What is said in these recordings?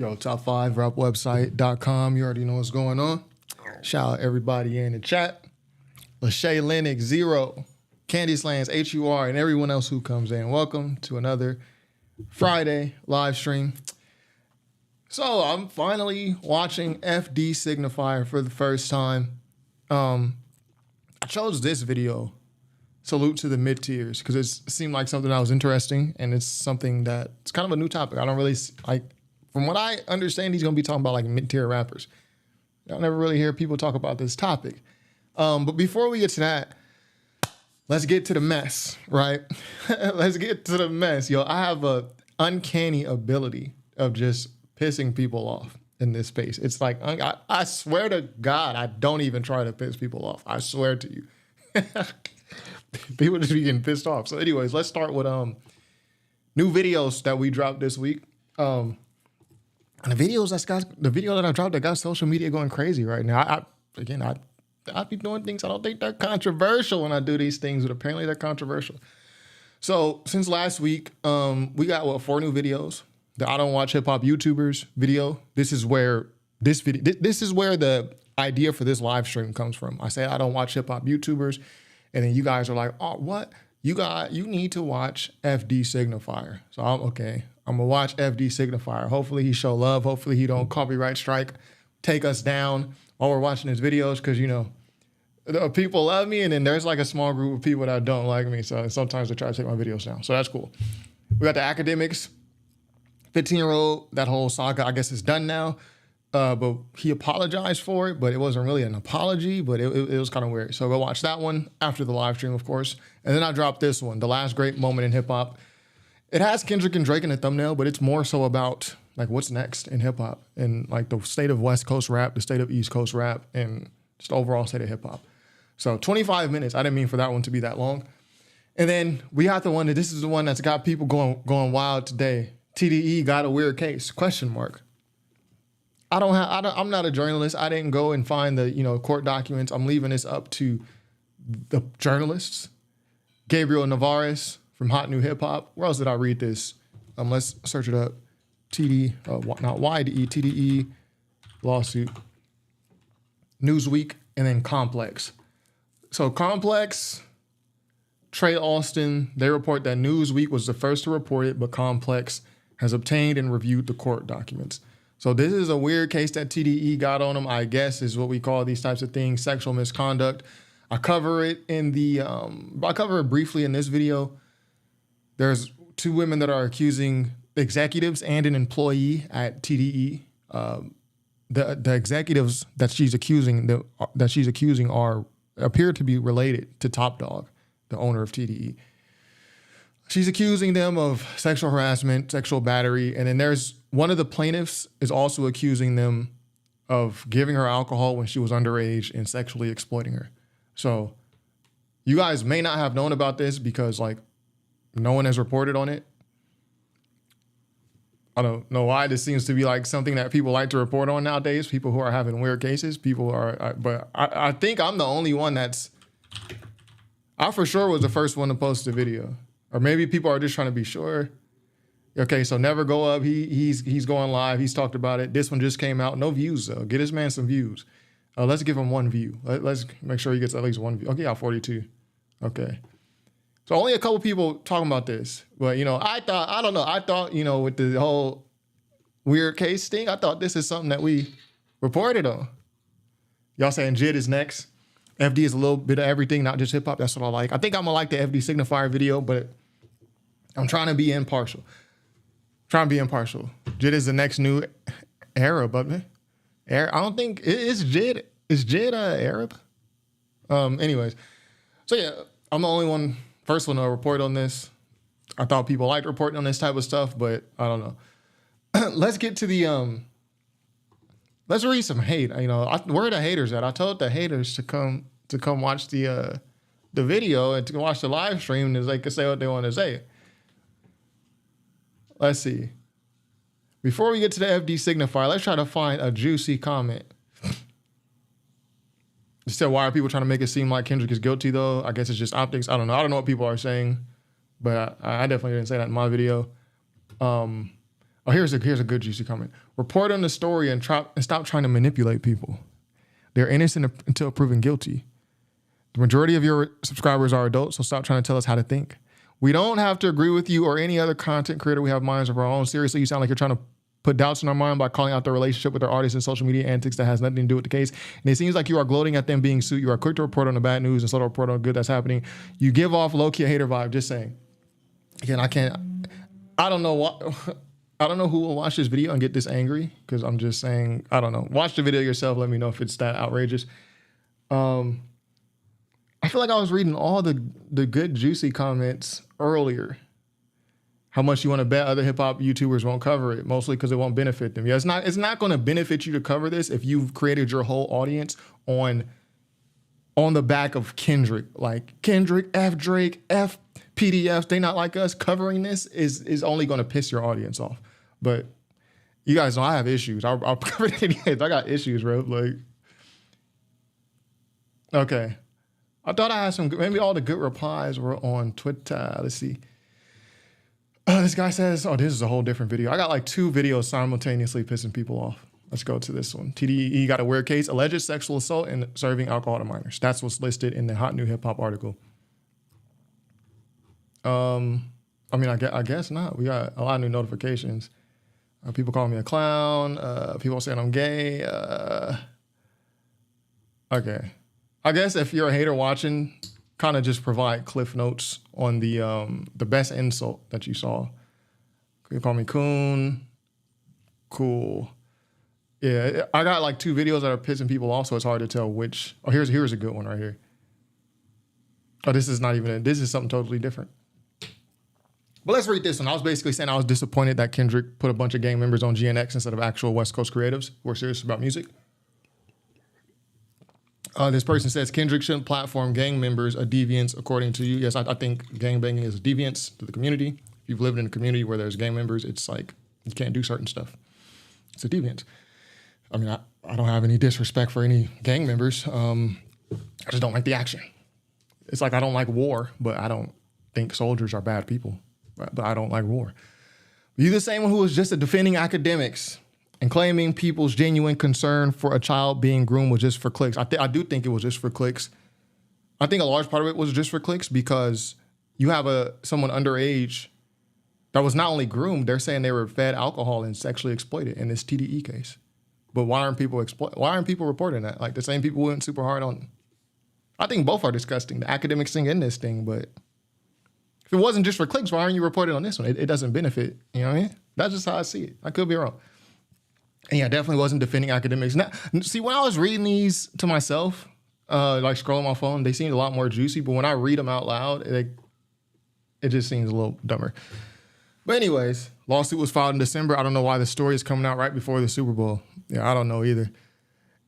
Yo, top5rapwebsite.com. You already know what's going on. Shout out everybody in the chat. Lachey Lennox, Zero, Candy Slants, HUR, and everyone else who comes in. Welcome to another Friday live stream. So I'm finally watching FD Signifier for the first time. I chose this video, Salute to the Mid-Tiers, because it seemed like something that was interesting, and it's something that it's kind of a new topic. I don't really like. From what I understand, he's going to be talking about like mid-tier rappers. I don't never really hear people talk about this topic. But before we get to that, let's get to the mess, right? Let's get to the mess. Yo, I have a uncanny ability of just pissing people off in this space. It's like, I swear to God, I don't even try to piss people off. I swear to you. People just be getting pissed off. So anyways, let's start with new videos that we dropped this week. And the video that I dropped that got social media going crazy right now. I be doing things I don't think they're controversial when I do these things, but apparently they're controversial. So since last week, we got 4 new videos. The I Don't Watch Hip Hop YouTubers video. This is where the idea for this live stream comes from. I say I don't watch hip hop YouTubers, and then you guys are like, oh, what? You need to watch FD Signifier. So I'm gonna watch FD Signifier. Hopefully he show love. Hopefully he don't copyright strike, take us down while we're watching his videos, because you know people love me, and then there's like a small group of people that don't like me. So sometimes they try to take my videos down. So that's cool. We got the academics, 15-year-old. That whole saga, I guess, is done now. But he apologized for it, but it wasn't really an apology, but it was kind of weird. So go watch that one after the live stream, of course. And then I dropped this one, The Last Great Moment in Hip Hop. It has Kendrick and Drake in the thumbnail, but it's more so about like what's next in hip hop and like the state of West Coast rap, the state of East Coast rap, and just the overall state of hip hop. So 25 minutes. I didn't mean for that one to be that long. And then we got the one this is the one that's got people going wild today. TDE got a weird case, question mark. I'm not a journalist. I didn't go and find the, court documents. I'm leaving this up to the journalists. Gabriel Navarez from Hot New Hip Hop. Where else did I read this? Let's search it up. TDE lawsuit. Newsweek, and then Complex. So Complex, Trey Austin, they report that Newsweek was the first to report it, but Complex has obtained and reviewed the court documents. So this is a weird case that TDE got on him, I guess, is what we call these types of things, sexual misconduct. I cover it I cover it briefly in this video. There's 2 women that are accusing executives and an employee at TDE. The executives that she's accusing appear to be related to Top Dog, the owner of TDE. She's accusing them of sexual harassment, sexual battery, and then there's one of the plaintiffs is also accusing them of giving her alcohol when she was underage and sexually exploiting her. So you guys may not have known about this because no one has reported on it. I don't know why this seems to be like something that people like to report on nowadays. People who are having weird cases, but I think I'm the only one I for sure was the first one to post the video. Or maybe people are just trying to be sure. Okay, so Never Go Up. He's going live. He's talked about it. This one just came out. No views though. Get this man some views. Let's give him 1 view. Let's make sure he gets at least 1 view. Okay, 42. Okay. So only a couple people talking about this. But I thought, with the whole weird case thing, I thought this is something that we reported on. Y'all saying Jid is next. FD is a little bit of everything, not just hip hop. That's what I like. I think I'm gonna like the FD Signifier video, but I'm trying to be impartial. Jid is the next new Arab, man. I don't think it's Jid. Is Jid Arab? Anyways, so yeah, I'm the only first one to report on this. I thought people liked reporting on this type of stuff, but I don't know. Let's get to the let's read some hate. Where are the haters at? I told the haters to come watch the video and to watch the live stream, and they could say what they want to say. Let's see. Before we get to the FD Signifier, let's try to find a juicy comment. It said, why are people trying to make it seem like Kendrick is guilty, though? I guess it's just optics. I don't know. I don't know what people are saying, but I definitely didn't say that in my video. A Oh, here's a good juicy comment. Report on the story and stop trying to manipulate people. They're innocent until proven guilty. The majority of your subscribers are adults, so stop trying to tell us how to think. We don't have to agree with you or any other content creator. We have minds of our own. Seriously, you sound like you're trying to put doubts in our mind by calling out their relationship with their artists and social media antics that has nothing to do with the case. And it seems like you are gloating at them being sued. You are quick to report on the bad news and slow to report on the good that's happening. You give off low-key hater vibe, just saying. Again, I don't know what... I don't know who will watch this video and get this angry because I'm just saying, I don't know. Watch the video yourself. Let me know if it's that outrageous. I feel like I was reading all the good, juicy comments earlier. How much you want to bet other hip hop YouTubers won't cover it, mostly because it won't benefit them. Yeah, it's not going to benefit you to cover this if you've created your whole audience on the back of Kendrick. Like Kendrick, F Drake, F PDFs, they not like us. Covering this is only going to piss your audience off. But you guys know I have issues. I'll cover it anyways. I got issues, bro. Like, okay. I thought I had some, maybe all the good replies were on Twitter. Let's see. This guy says, oh, this is a whole different video. I got like 2 videos simultaneously pissing people off. Let's go to this one. TDE got a weird case, alleged sexual assault and serving alcohol to minors. That's what's listed in the Hot New Hip Hop article. I mean, I guess not. We got a lot of new notifications. People calling me a clown. People saying I'm gay. Okay. I guess if you're a hater watching, kind of just provide cliff notes on the best insult that you saw. You call me coon. Cool. Yeah, I got like 2 videos that are pissing people off, so it's hard to tell which. Oh, here's a good one right here. Oh, this is not even, this is something totally different. But let's read this one. I was basically saying I was disappointed that Kendrick put a bunch of gang members on GNX instead of actual West Coast creatives who are serious about music. This person says Kendrick shouldn't platform gang members, a deviance, according to you. Yes, I think gang banging is a deviance to the community. If you've lived in a community where there's gang members, it's like you can't do certain stuff. It's a deviance. I mean, I don't have any disrespect for any gang members. I just don't like the action. It's like I don't like war, but I don't think soldiers are bad people. But I don't like war. You the same one who was just defending academics and claiming people's genuine concern for a child being groomed was just for clicks. I do think it was just for clicks. I think a large part of it was just for clicks because you have someone underage that was not only groomed, they're saying they were fed alcohol and sexually exploited in this TDE case. But why aren't people reporting that? Like the same people went super hard on. I think both are disgusting. The academics thing and this thing, but if it wasn't just for clicks, why aren't you reporting on this one? It doesn't benefit, you know what I mean? That's just how I see it. I could be wrong. And yeah, I definitely wasn't defending academics. Now, see, when I was reading these to myself, like scrolling my phone, they seemed a lot more juicy, but when I read them out loud, it just seems a little dumber. But anyways, lawsuit was filed in December. I don't know why the story is coming out right before the Super Bowl. Yeah, I don't know either.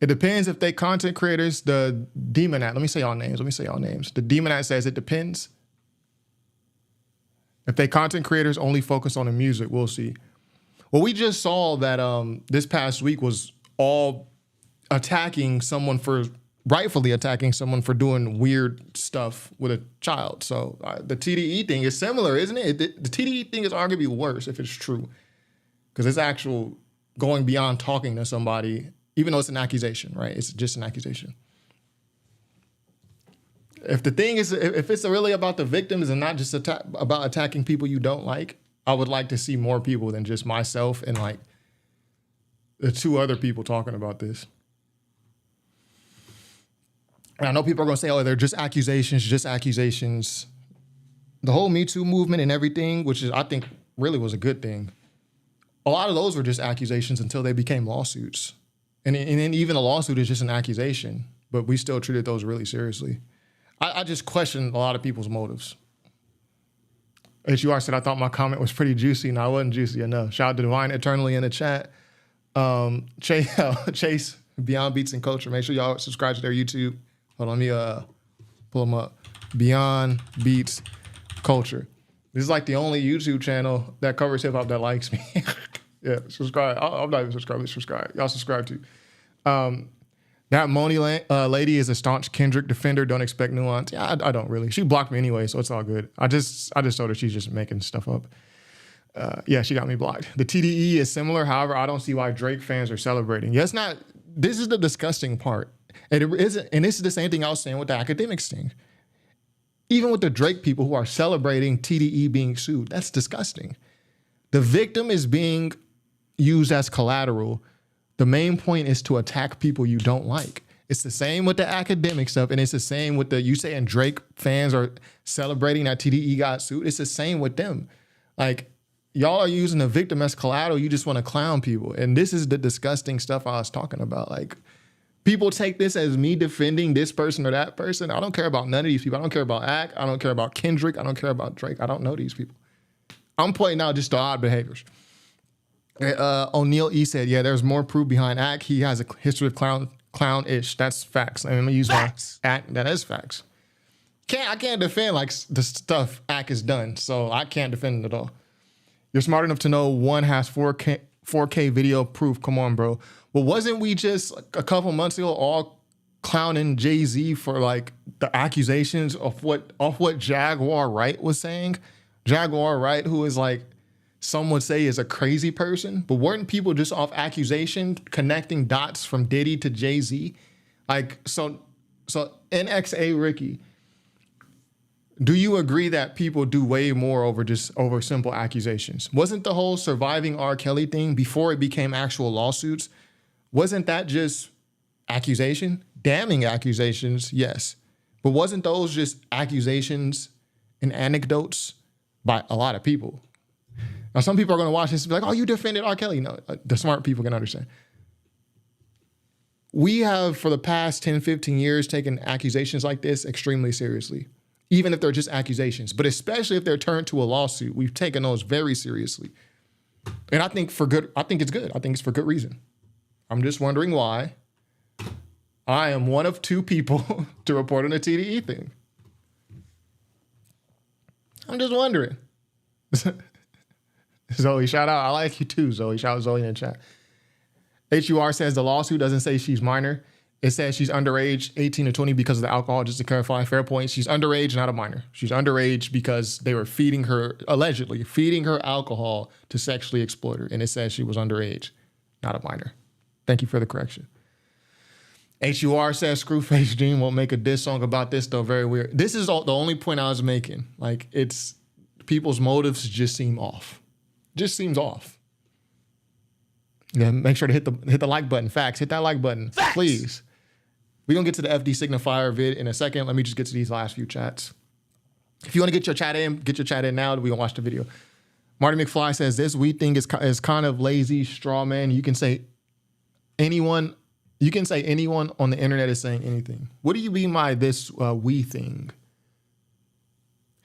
It depends if they content creators, the Demon Act. Let me say y'all names. The Demon Act says it depends. If they content creators only focus on the music, we'll see. Well, we just saw that this past week was all rightfully attacking someone for doing weird stuff with a child. So the TDE thing is similar, isn't it? The TDE thing is arguably worse if it's true. Because it's actual going beyond talking to somebody, even though it's an accusation, right? It's just an accusation. If the thing is, if it's really about the victims and not just about attacking people you don't like, I would like to see more people than just myself and like the 2 other people talking about this. And I know people are going to say, oh, they're just accusations. The whole Me Too movement and everything, which is, I think, really was a good thing. A lot of those were just accusations until they became lawsuits. And then even a lawsuit is just an accusation, but we still treated those really seriously. I just questioned a lot of people's motives. HUR said, I thought my comment was pretty juicy. No, I wasn't juicy enough. Shout out to Divine Eternally in the chat. Chase, Beyond Beats and Culture. Make sure y'all subscribe to their YouTube. Hold on, let me pull them up. Beyond Beats Culture. This is like the only YouTube channel that covers hip hop that likes me. Yeah, subscribe. I'm not even subscribed. Subscribe. Y'all subscribe too. That Moni lady is a staunch Kendrick defender. Don't expect nuance. Yeah, I don't really. She blocked me anyway, so it's all good. I just told her she's just making stuff up. Yeah, she got me blocked. The TDE is similar. However, I don't see why Drake fans are celebrating. Yeah, it's not. This is the disgusting part. And it isn't, and this is the same thing I was saying with the academics thing. Even with the Drake people who are celebrating TDE being sued, that's disgusting. The victim is being used as collateral. The main point is to attack people you don't like. It's the same with the academic stuff, and it's the same with you saying Drake fans are celebrating that TDE got sued. It's the same with them. Like, y'all are using the victim as collateral. You just want to clown people. And this is the disgusting stuff I was talking about. Like, people take this as me defending this person or that person. I don't care about none of these people. I don't care about Ack. I don't care about Kendrick. I don't care about Drake. I don't know these people. I'm pointing out just the odd behaviors. O'Neal E said, yeah, there's more proof behind Ack. He has a history of clown-ish. That's facts. I'm going to use facts. My Ack. That is facts. I can't defend like the stuff Ack has done, so I can't defend it at all. You're smart enough to know one has 4K video proof. Come on, bro. Well, wasn't we just a couple months ago all clowning Jay-Z for like the accusations of what Jaguar Wright was saying? Jaguar Wright, who is like, some would say is a crazy person, but weren't people just off accusation connecting dots from Diddy to Jay-Z? Like, so NXA Ricky, do you agree that people do way more over simple accusations? Wasn't the whole surviving R. Kelly thing before it became actual lawsuits? Wasn't that just accusation? Damning accusations, yes. But wasn't those just accusations and anecdotes by a lot of people? Now, some people are going to watch this and be like, oh, you defended R. Kelly. No, the smart people can understand. We have, for the past 10, 15 years, taken accusations like this extremely seriously, even if they're just accusations. But especially if they're turned to a lawsuit, we've taken those very seriously. And I think it's good. I think it's for good reason. I'm just wondering why I am one of two people to report on the TDE thing. I'm just wondering. Zoe, shout out. I like you too, Zoe. Shout out Zoe in the chat. HUR says the lawsuit doesn't say she's minor. It says she's underage, 18 to 20 because of the alcohol. Just to clarify, fair point. She's underage, not a minor. She's underage because they were allegedly feeding her alcohol to sexually exploit her. And it says she was underage, not a minor. Thank you for the correction. HUR says Screwface Gene won't make a diss song about this, though. Very weird. This is the only point I was making. Like, it's people's motives just seem off. Just seems off. Yeah, make sure to hit the like button. Facts. Hit that like button, facts. Please. We're going to get to the FD Signifier vid in a second. Let me just get to these last few chats. If you want to get your chat in now. We're going to watch the video. Marty McFly says, this we thing is kind of lazy, straw man. You can say anyone on the internet is saying anything. What do you mean by this we thing?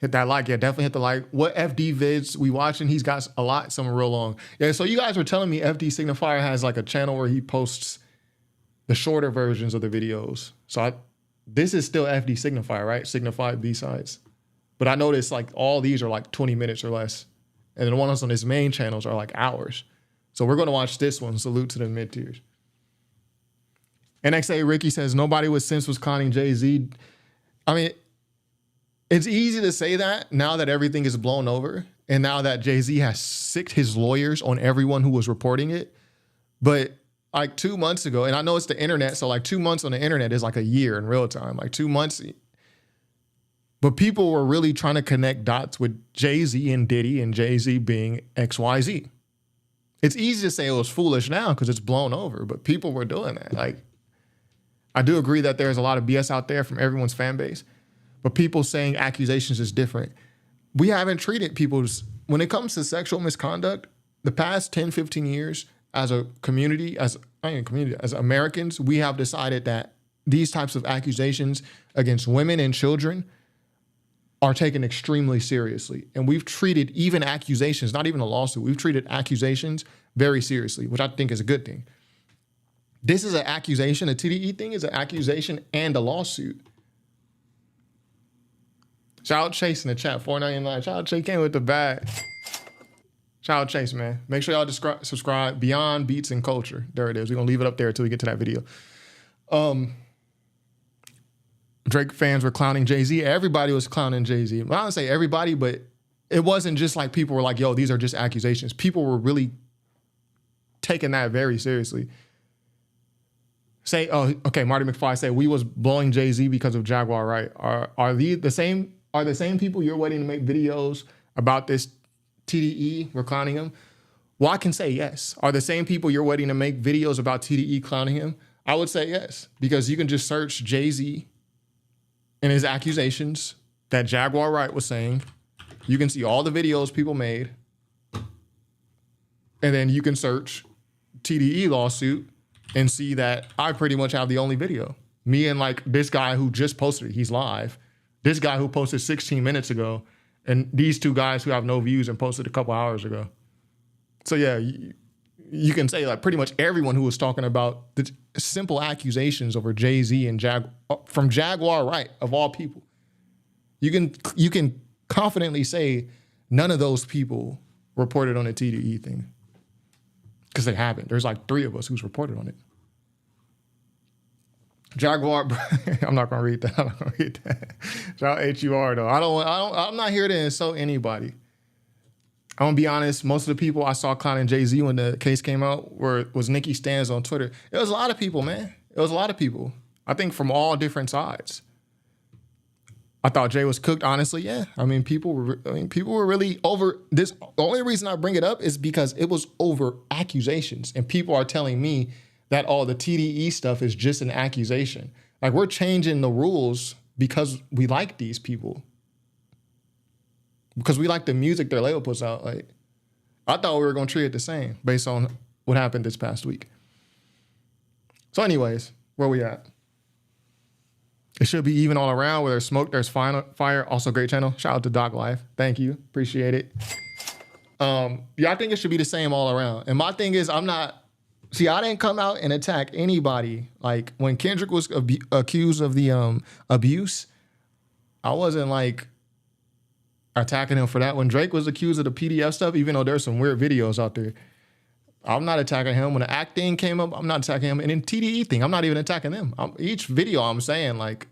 Hit that like. Yeah, definitely hit the like. What FD vids we watching? He's got a lot, some are real long. Yeah, so you guys were telling me FD Signifier has like a channel where he posts the shorter versions of the videos. So this is still FD Signifier, right? Signified B-sides. But I noticed like all these are like 20 minutes or less. And then the ones on his main channels are like hours. So we're going to watch this one. Salute to the mid-tiers. NXA Ricky says, nobody with sense was conning Jay-Z. I mean, it's easy to say that now that everything is blown over and now that Jay-Z has sicked his lawyers on everyone who was reporting it. But like 2 months ago, and I know it's the internet, so like 2 months on the internet is like a year in real time, like 2 months. But people were really trying to connect dots with Jay-Z and Diddy and Jay-Z being XYZ. It's easy to say it was foolish now because it's blown over, but people were doing that. Like, I do agree that there's a lot of BS out there from everyone's fan base, but people saying accusations is different. We haven't treated when it comes to sexual misconduct, the past 10, 15 years as a community, as Americans, we have decided that these types of accusations against women and children are taken extremely seriously. And we've treated even accusations, not even a lawsuit, we've treated accusations very seriously, which I think is a good thing. This is an accusation. A TDE thing is an accusation and a lawsuit. Shout out Chase in the chat, $4.99. Shout out Chase came with the bag. Shout out Chase, man. Make sure y'all subscribe. Beyond Beats and Culture. There it is. We're going to leave it up there until we get to that video. Drake fans were clowning Jay-Z. Everybody was clowning Jay-Z. Well, I don't say everybody, but it wasn't just like people were like, yo, these are just accusations. People were really taking that very seriously. Say, oh, okay, Marty McFly say we was blowing Jay-Z because of Jaguar, right? Are the same people you're waiting to make videos about this TDE, we're clowning him? Well, I can say yes. Are the same people you're waiting to make videos about TDE clowning him? I would say yes, because you can just search Jay-Z and his accusations that Jaguar Wright was saying. You can see all the videos people made. And then you can search TDE lawsuit and see that I pretty much have the only video. Me and like this guy who just posted it, he's live. This guy who posted 16 minutes ago, and these two guys who have no views and posted a couple hours ago. So yeah, you can say like pretty much everyone who was talking about the simple accusations over Jay-Z and from Jaguar Wright, of all people. You can confidently say none of those people reported on the TDE thing. Because they haven't. There's like 3 of us who's reported on it. Jaguar, I'm not gonna read that. I'm not gonna read that. Shout out HUR though. I'm not here to insult anybody. I'm gonna be honest, most of the people I saw clowning Jay-Z when the case came out was Nikki Stans on Twitter. It was a lot of people, man. It was a lot of people. I think from all different sides. I thought Jay was cooked, honestly, yeah. People were really over this. The only reason I bring it up is because it was over accusations. And people are telling me that all the TDE stuff is just an accusation. Like, we're changing the rules because we like these people. Because we like the music their label puts out. Like, I thought we were gonna treat it the same based on what happened this past week. So anyways, where we at? It should be even all around. Where there's smoke, there's fire. Also, great channel. Shout out to Doc Life. Thank you. Appreciate it. Yeah, I think it should be the same all around. And my thing is, I didn't come out and attack anybody. Like, when Kendrick was accused of the abuse, I wasn't, like, attacking him for that. When Drake was accused of the PDF stuff, even though there's some weird videos out there, I'm not attacking him. When the act thing came up, I'm not attacking him. And in TDE thing, I'm not even attacking them. Each video I'm saying, like,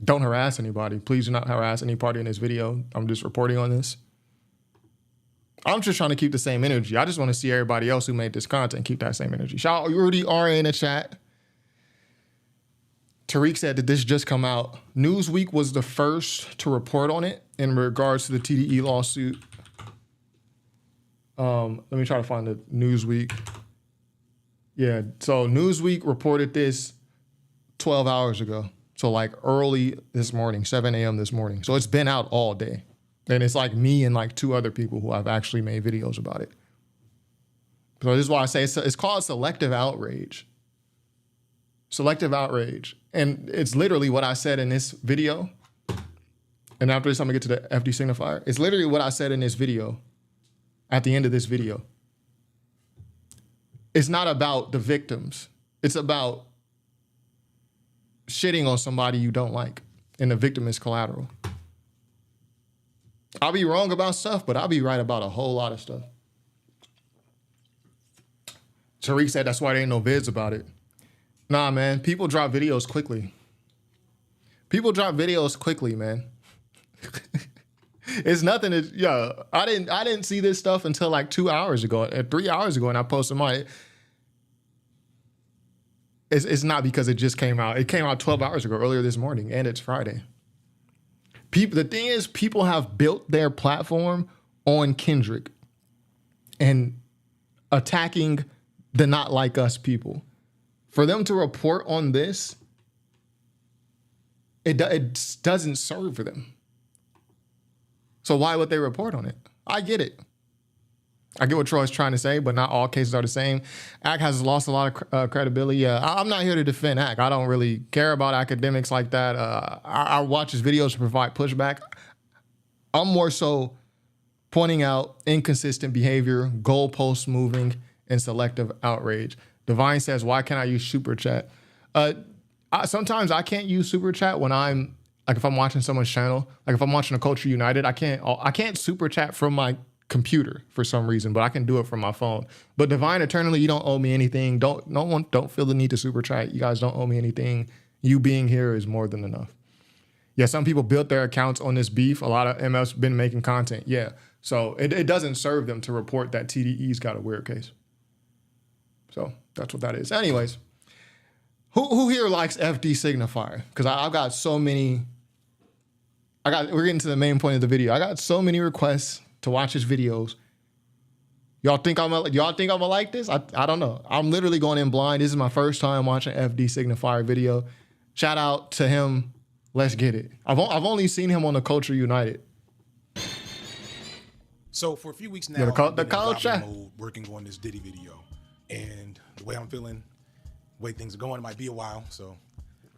don't harass anybody. Please do not harass any party in this video. I'm just reporting on this. I'm just trying to keep the same energy. I just want to see everybody else who made this content keep that same energy. Shout out Rudy R in the chat. Tariq said that this just come out. Newsweek was the first to report on it in regards to the TDE lawsuit. Let me try to find the Newsweek. Yeah, so Newsweek reported this 12 hours ago. So like early this morning, 7 a.m. this morning. So it's been out all day. And it's like me and like 2 other people who have actually made videos about it. So this is why I say it's called selective outrage. Selective outrage. And it's literally what I said in this video. And after this, I'm gonna get to the FD signifier. It's literally what I said in this video. At the end of this video. It's not about the victims. It's about shitting on somebody you don't like. And the victim is collateral. I'll be wrong about stuff, but I'll be right about a whole lot of stuff. Tariq said that's why there ain't no vids about it. Nah, man. People drop videos quickly. People drop videos quickly, man. It's nothing to, yeah, I didn't see this stuff until like 2 hours ago, 3 hours ago, and I posted mine. It's not because it just came out. It came out 12 hours ago, earlier this morning, and it's Friday. The thing is, people have built their platform on Kendrick and attacking the not like us people. For them to report on this, it doesn't serve for them. So why would they report on it? I get it. I get what Troy's trying to say, but not all cases are the same. ACT has lost a lot of credibility. I'm not here to defend ACT. I don't really care about academics like that. I watch his videos to provide pushback. I'm more so pointing out inconsistent behavior, goalposts moving, and selective outrage. Divine says, why can't I use Super Chat? Sometimes I can't use Super Chat when I'm, like if I'm watching someone's channel, like if I'm watching a Culture United, I can't Super Chat from my computer for some reason, but I can do it from my phone. But Divine Eternally, you don't owe me anything. Don't feel the need to Super Chat. You guys don't owe me anything. You being here is more than enough. Yeah, some people built their accounts on this beef. A lot of MFs been making content. Yeah. So it doesn't serve them to report that TDE's got a weird case. So that's what that is. Anyways, who here likes FD Signifier? Because I've got so many. We're getting to the main point of the video. I got so many requests to watch his videos. Y'all think I'm gonna like this? I don't know. I'm literally going in blind. This is my first time watching FD Signifier video. Shout out to him. Let's get it. I've only seen him on the Culture United. So for a few weeks now, Yeah, I've the been in culture. mode working on this Diddy video, and the way I'm feeling, the way things are going, it might be a while. So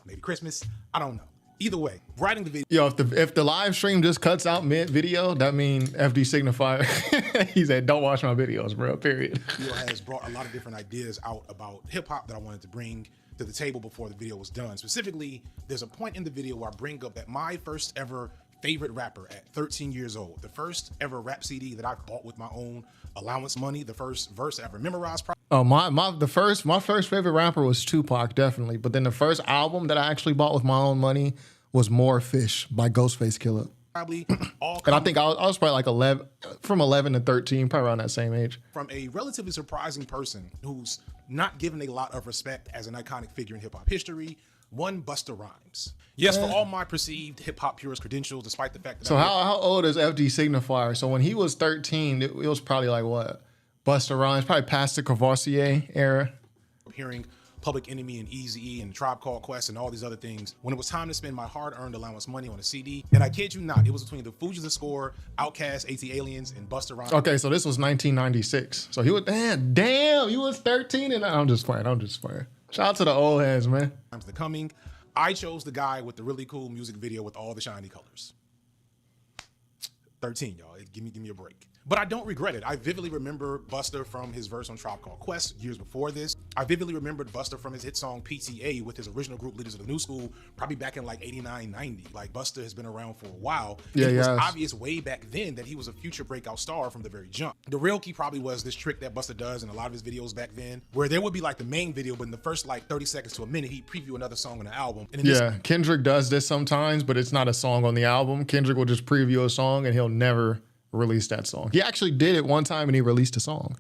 maybe Christmas. I don't know. Either way, writing the video. Yo, if the live stream just cuts out mid video, that means FD Signifier. He said, "Don't watch my videos, bro." Period. Video has brought a lot of different ideas out about hip hop that I wanted to bring to the table before the video was done. Specifically, there's a point in the video where I bring up that my first ever favorite rapper at 13 years old, the first ever rap CD that I bought with my own allowance money, the first verse I ever memorized. Oh, my first favorite rapper was Tupac, definitely. But then the first album that I actually bought with my own money was More Fish by Ghostface Killah. Probably all. And I think I was probably like 11, from 11 to 13, probably around that same age. From a relatively surprising person who's not given a lot of respect as an iconic figure in hip hop history, one Busta Rhymes. Yes, for all my perceived hip hop purist credentials, despite the fact that. So how old is FD Signifier? So when he was 13, it was probably like what? Busta Rhymes, probably past the Cavassier era. Hearing Public Enemy and Eazy-E and Tribe Called Quest and all these other things, when it was time to spend my hard-earned allowance money on a CD, and I kid you not, it was between the Fugees the Score, Outkast, AT Aliens, and Busta Rhymes. Okay, so this was 1996. So he was damn, he was 13, and I'm just playing. Shout out to the old heads, man. The Coming. I chose the guy with the really cool music video with all the shiny colors. 13, y'all. Give me a break. But I don't regret it. I vividly remember Busta from his verse on Tribe Called Quest years before this. I vividly remembered Busta from his hit song PTA with his original group Leaders of the New School, probably back in like 89, 90. Like Busta has been around for a while. Yeah, it was obvious way back then that he was a future breakout star from the very jump. The real key probably was this trick that Busta does in a lot of his videos back then, where there would be like the main video, but in the first like 30 seconds to a minute, he'd preview another song on the album. And Kendrick does this sometimes, but it's not a song on the album. Kendrick will just preview a song and he'll never release that song. He actually did it one time and he released a song.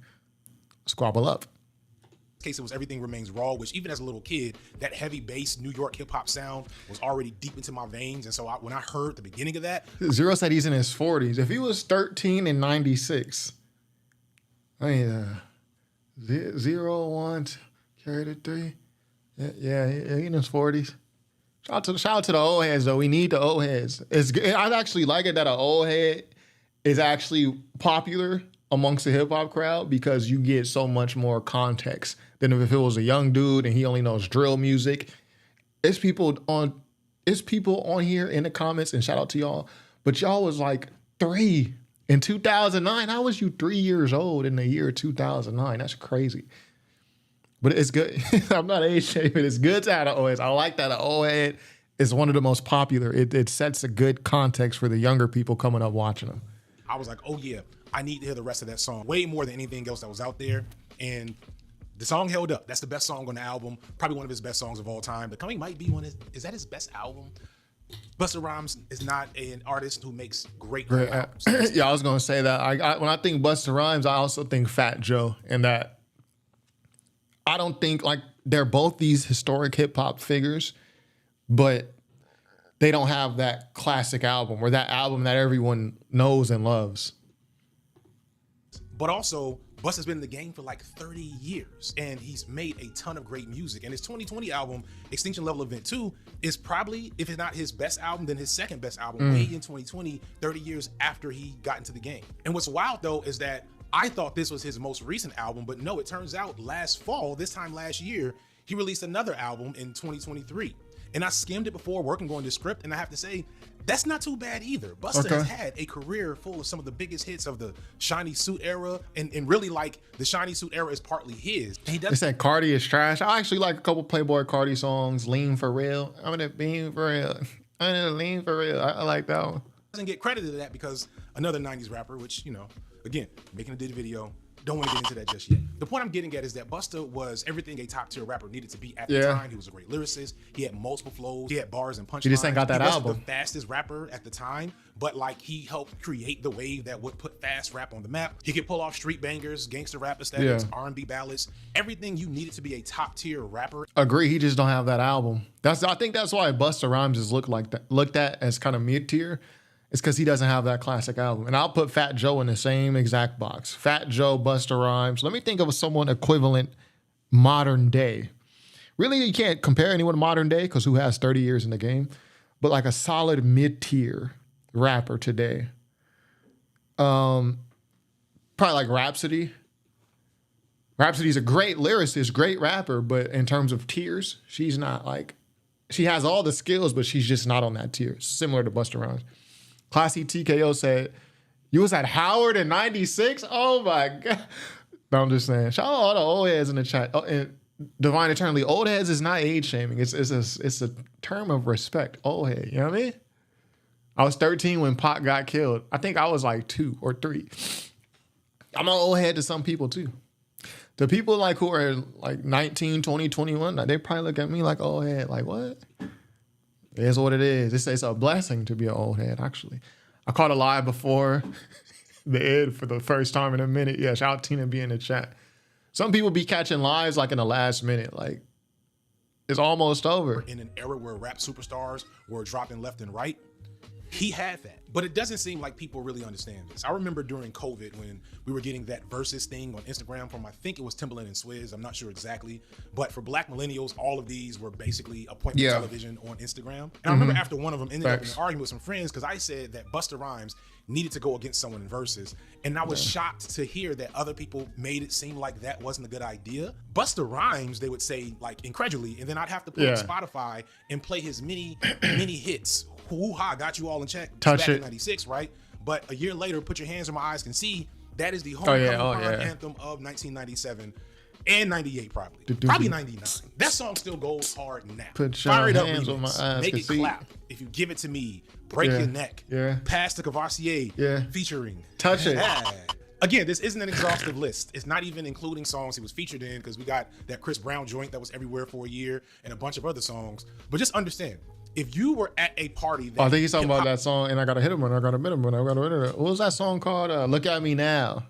Squabble up. In this case, it was Everything Remains Raw, which even as a little kid, that heavy bass New York hip hop sound was already deep into my veins. And so when I heard the beginning of that. Zero said he's in his 40s. If he was 13 in 96, I mean, 0, 1, carry the 3. Yeah, he in his 40s. Shout out to the old heads, though. We need the old heads. I actually like it that an old head is actually popular amongst the hip hop crowd because you get so much more context than if it was a young dude and he only knows drill music. It's people on here in the comments, and shout out to y'all, but y'all was like 3 in 2009. How was you 3 years old in the year 2009? That's crazy. But it's good. I'm not age shaming. It's good to have an old head. I like that an old head is one of the most popular. It sets a good context for the younger people coming up watching them. I was like, oh yeah, I need to hear the rest of that song way more than anything else that was out there. And the song held up. That's the best song on the album. Probably one of his best songs of all time. The Coming might be is that his best album? Busta Rhymes is not an artist who makes great albums. Yeah, I was gonna say that. When I think Busta Rhymes, I also think Fat Joe, and that I don't think like they're both these historic hip hop figures, but they don't have that classic album or that album that everyone knows and loves. But also, Busta's been in the game for like 30 years and he's made a ton of great music. And his 2020 album, Extinction Level Event 2, is probably, if it's not his best album, then his second best album, way in 2020, 30 years after he got into the game. And what's wild though is that I thought this was his most recent album, but no, it turns out last fall, this time last year, he released another album in 2023. And I skimmed it before working on this script, and I have to say, that's not too bad either. Busta has had a career full of some of the biggest hits of the Shiny Suit era, and really like the Shiny Suit era is partly his. They said Cardi is trash. I actually like a couple Playboy Cardi songs. Lean for real. I'm gonna beam for real. I'm gonna lean for real. I like that one. Doesn't get credited to that because another 90s rapper, which, you know, again, making a Diddy video, don't want to get into that just yet. The point I'm getting at is that Busta was everything a top tier rapper needed to be at the time. He was a great lyricist. He had multiple flows. He had bars and punchlines. He just ain't got that album. He wasn't the fastest rapper at the time, but like he helped create the wave that would put fast rap on the map. He could pull off street bangers, gangster rap aesthetics, R&B ballads, everything you needed to be a top tier rapper. Agree. He just don't have that album. I think that's why Busta Rhymes is looked at as kind of mid tier. It's because he doesn't have that classic album. And I'll put Fat Joe in the same exact box. Fat Joe, Busta Rhymes. Let me think of someone equivalent modern day. Really, you can't compare anyone to modern day because who has 30 years in the game. But like a solid mid-tier rapper today. Probably like Rhapsody. Rhapsody's a great lyricist, great rapper, but in terms of tiers, she's not like... She has all the skills, but she's just not on that tier. Similar to Busta Rhymes. Classy TKO said, you was at Howard in 96? Oh my God. No, I'm just saying. Shout out all the old heads in the chat. Oh, and Divine Eternally, old heads is not age shaming. It's a term of respect. Old head, you know what I mean? I was 13 when Pac got killed. I think I was like 2 or 3. I'm an old head to some people too. The people like who are like 19, 20, 21, they probably look at me like old head. Like, what? It is what it is. It's a blessing to be an old head, actually. I caught a live before the end for the first time in a minute. Yeah, shout out Tina B in the chat. Some people be catching lives like in the last minute. Like, it's almost over. In an era where rap superstars were dropping left and right, he had that. But it doesn't seem like people really understand this. I remember during COVID when we were getting that versus thing on Instagram from, I think it was Timbaland and Swizz, I'm not sure exactly. But for Black millennials, all of these were basically appointment television on Instagram. And I remember after one of them ended up in an argument with some friends because I said that Busta Rhymes needed to go against someone in versus. And I was shocked to hear that other people made it seem like that wasn't a good idea. Busta Rhymes, they would say like incredulously, and then I'd have to put on Spotify and play his mini hits. Hoo-ha, got you all in check. Touch back it. in 96, right? But a year later, Put Your Hands Where My Eyes Can See, that is the homecoming anthem of 1997 and 98 probably. Probably 99. That song still goes hard now. Put your Fire it up, hands where my eyes Make can it see. clap. If you give it to me, break your neck. Pass the Cavassier featuring. Touch it. Again, this isn't an exhaustive list. It's not even including songs he was featured in because we got that Chris Brown joint that was everywhere for a year and a bunch of other songs. But just understand, if you were at a party that I think he's talking about that song, and I gotta hit him, and I gotta hit him, and I gotta hit him. What was that song called? Look at Me Now.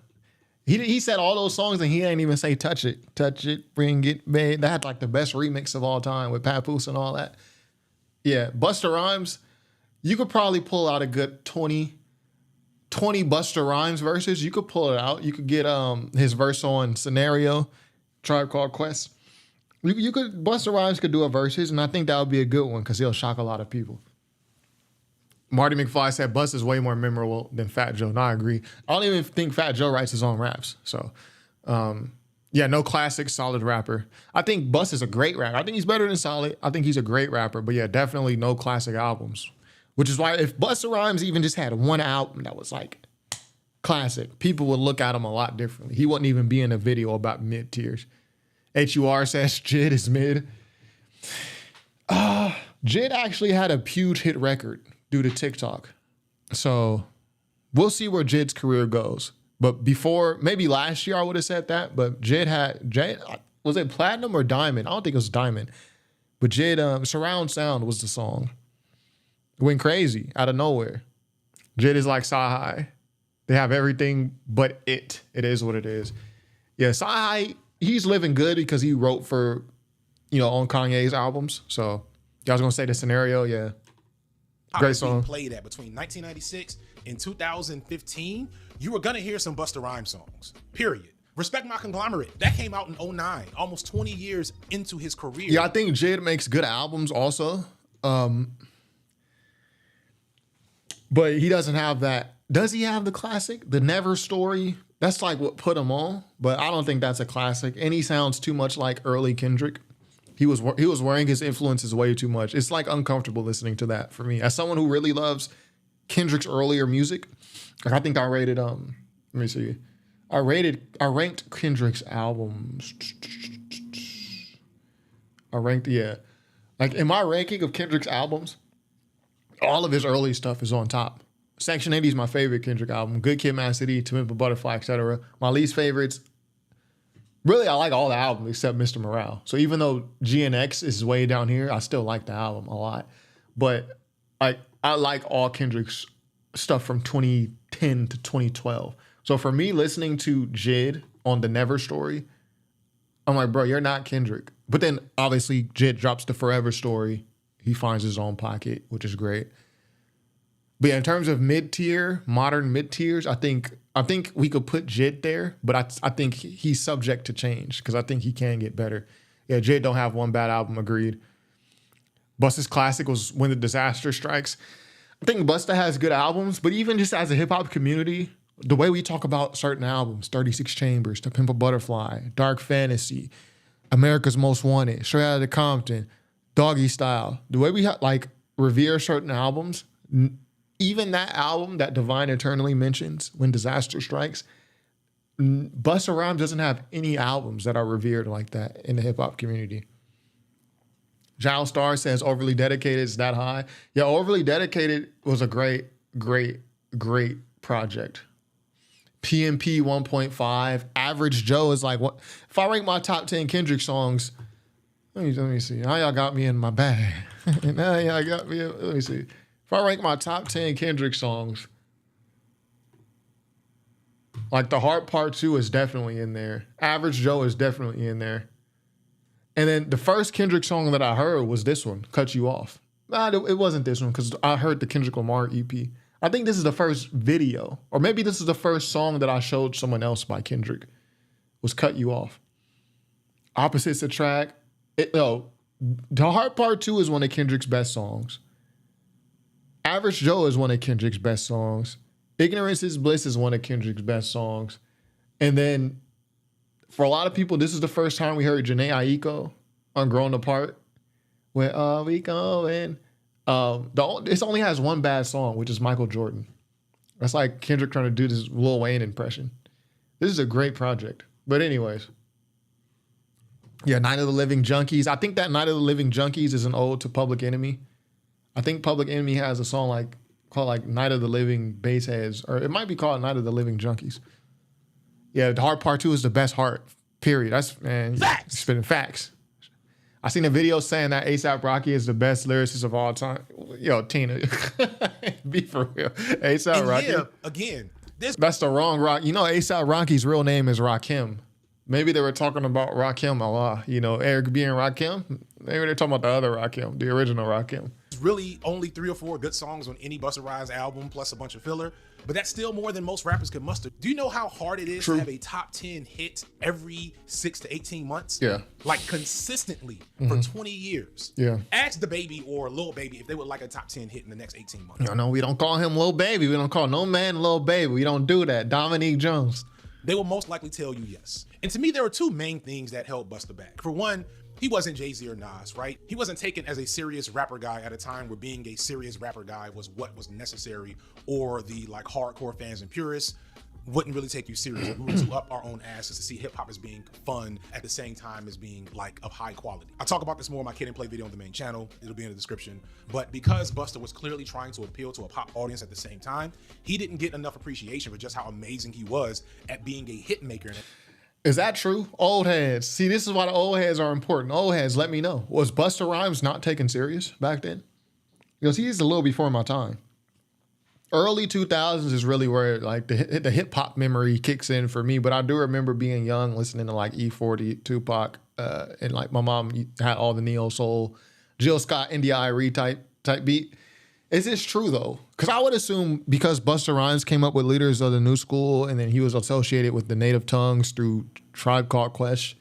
He said all those songs, and he ain't even say touch it, bring it, babe. That had like the best remix of all time with Papoose and all that. Yeah, Busta Rhymes, you could probably pull out a good 20 Busta Rhymes verses. You could pull it out. You could get his verse on Scenario, Tribe Called Quest. You could, Busta Rhymes could do a verses, and I think that would be a good one because he'll shock a lot of people. Marty McFly said Busta's way more memorable than Fat Joe. And I agree. I don't even think Fat Joe writes his own raps. So, no classic, solid rapper. I think Busta's a great rapper. I think he's better than solid. I think he's a great rapper. But yeah, definitely no classic albums. Which is why if Busta Rhymes even just had one album that was like classic, people would look at him a lot differently. He wouldn't even be in a video about mid tiers. HUR says Jid is mid. Jid actually had a huge hit record due to TikTok. So we'll see where Jid's career goes. But before, maybe last year I would have said that, but Jid, was it platinum or diamond? I don't think it was diamond. But Jid, Surround Sound was the song. It went crazy out of nowhere. Jid is like Sci-Hi. They have everything but it. It is what it is. Yeah, Sci-Hi, he's living good because he wrote for, on Kanye's albums. So, I was going to say the Scenario, yeah. Great song. Played at between 1996 and 2015, you were going to hear some Busta Rhymes songs, period. Respect My Conglomerate, that came out in 2009, almost 20 years into his career. Yeah, I think Jid makes good albums also. But he doesn't have that. Does he have the classic? The Never Story? That's like what put him on, but I don't think that's a classic. And he sounds too much like early Kendrick. He was wearing his influences way too much. It's like uncomfortable listening to that for me. As someone who really loves Kendrick's earlier music, like I think I rated let me see. I ranked Kendrick's albums. Like in my ranking of Kendrick's albums, all of his early stuff is on top. Section 80 is my favorite Kendrick album. Good Kid, Mad City, To Pimp a Butterfly, etc. My least favorites, really, I like all the albums except Mr. Morale. So even though GNX is way down here, I still like the album a lot. But I like all Kendrick's stuff from 2010 to 2012. So for me, listening to Jid on the Never Story, I'm like, bro, you're not Kendrick. But then obviously Jid drops the Forever Story. He finds his own pocket, which is great. But yeah, in terms of mid-tier, modern mid-tiers, I think we could put Jid there, but I think he's subject to change because I think he can get better. Yeah, Jid don't have one bad album, agreed. Busta's classic was When the Disaster Strikes. I think Busta has good albums, but even just as a hip-hop community, the way we talk about certain albums, 36 Chambers, To Pimp a Butterfly, Dark Fantasy, America's Most Wanted, Straight Outta Compton, Doggy Style, the way we revere certain albums, even that album that Divine Eternally mentions, When Disaster Strikes, Busta Rhymes doesn't have any albums that are revered like that in the hip-hop community. Giles Star says Overly Dedicated is that high. Yeah, Overly Dedicated was a great project. PMP 1.5. Average Joe is like, what? If I rank my top 10 Kendrick songs, let me see. Now y'all got me in my bag. Now y'all got me let me see. If I rank my top 10 Kendrick songs, like The Heart Part 2 is definitely in there. Average Joe is definitely in there. And then the first Kendrick song that I heard was this one, Cut You Off. Nah, it wasn't this one because I heard the Kendrick Lamar EP. I think this is the first video, or maybe this is the first song that I showed someone else by Kendrick, was Cut You Off. Opposites Attract. The Heart Part 2 is one of Kendrick's best songs. Average Joe is one of Kendrick's best songs. Ignorance is Bliss is one of Kendrick's best songs. And then for a lot of people, this is the first time we heard Jhené Aiko on Grown Apart. Where are we going? This only has one bad song, which is Michael Jordan. That's like Kendrick trying to do this Lil Wayne impression. This is a great project. But anyways. Yeah, Night of the Living Junkies. I think that Night of the Living Junkies is an ode to Public Enemy. I think Public Enemy has a song called Night of the Living Bassheads, or it might be called Night of the Living Junkies. Yeah, The Heart Part 2 is the best heart, period. That's, man, facts. Spitting facts. I seen a video saying that A$AP Rocky is the best lyricist of all time. Yo, Tina, be for real. A$AP Rocky. Yeah, again, that's the wrong Rock. You know, A$AP Rocky's real name is Rakim. Maybe they were talking about Rakim Allah. You know, Eric B. and Rakim. Maybe they're talking about the other Rakim, the original Rakim. Really only 3 or 4 good songs on any Busta Rhymes album, plus a bunch of filler. But that's still more than most rappers could muster. Do you know how hard it is to have a top 10 hit every 6 to 18 months? Yeah. Like consistently for 20 years. Yeah. Ask the Baby or Lil Baby if they would like a top 10 hit in the next 18 months. No, we don't call him Lil Baby. We don't call no man Lil Baby. We don't do that. Dominique Jones. They will most likely tell you yes. And to me, there are 2 main things that held Busta back. For one, he wasn't Jay-Z or Nas, right? He wasn't taken as a serious rapper guy at a time where being a serious rapper guy was what was necessary, or the hardcore fans and purists wouldn't really take you serious. We were too up our own asses to see hip hop as being fun at the same time as being of high quality. I talk about this more in my Kid and Play video on the main channel. It'll be in the description. But because Busta was clearly trying to appeal to a pop audience at the same time, he didn't get enough appreciation for just how amazing he was at being a hit maker. Is that true? Old heads. See, this is why the old heads are important. Old heads, let me know. Was Busta Rhymes not taken serious back then? Because he's a little before my time. Early 2000s is really where the hip hop memory kicks in for me. But I do remember being young, listening to E40, Tupac, and my mom had all the neo soul, Jill Scott, India Irie type beat. Is this true though? Because I would assume because Busta Rhymes came up with Leaders of the New School and then he was associated with the Native Tongues through Tribe Called Quest,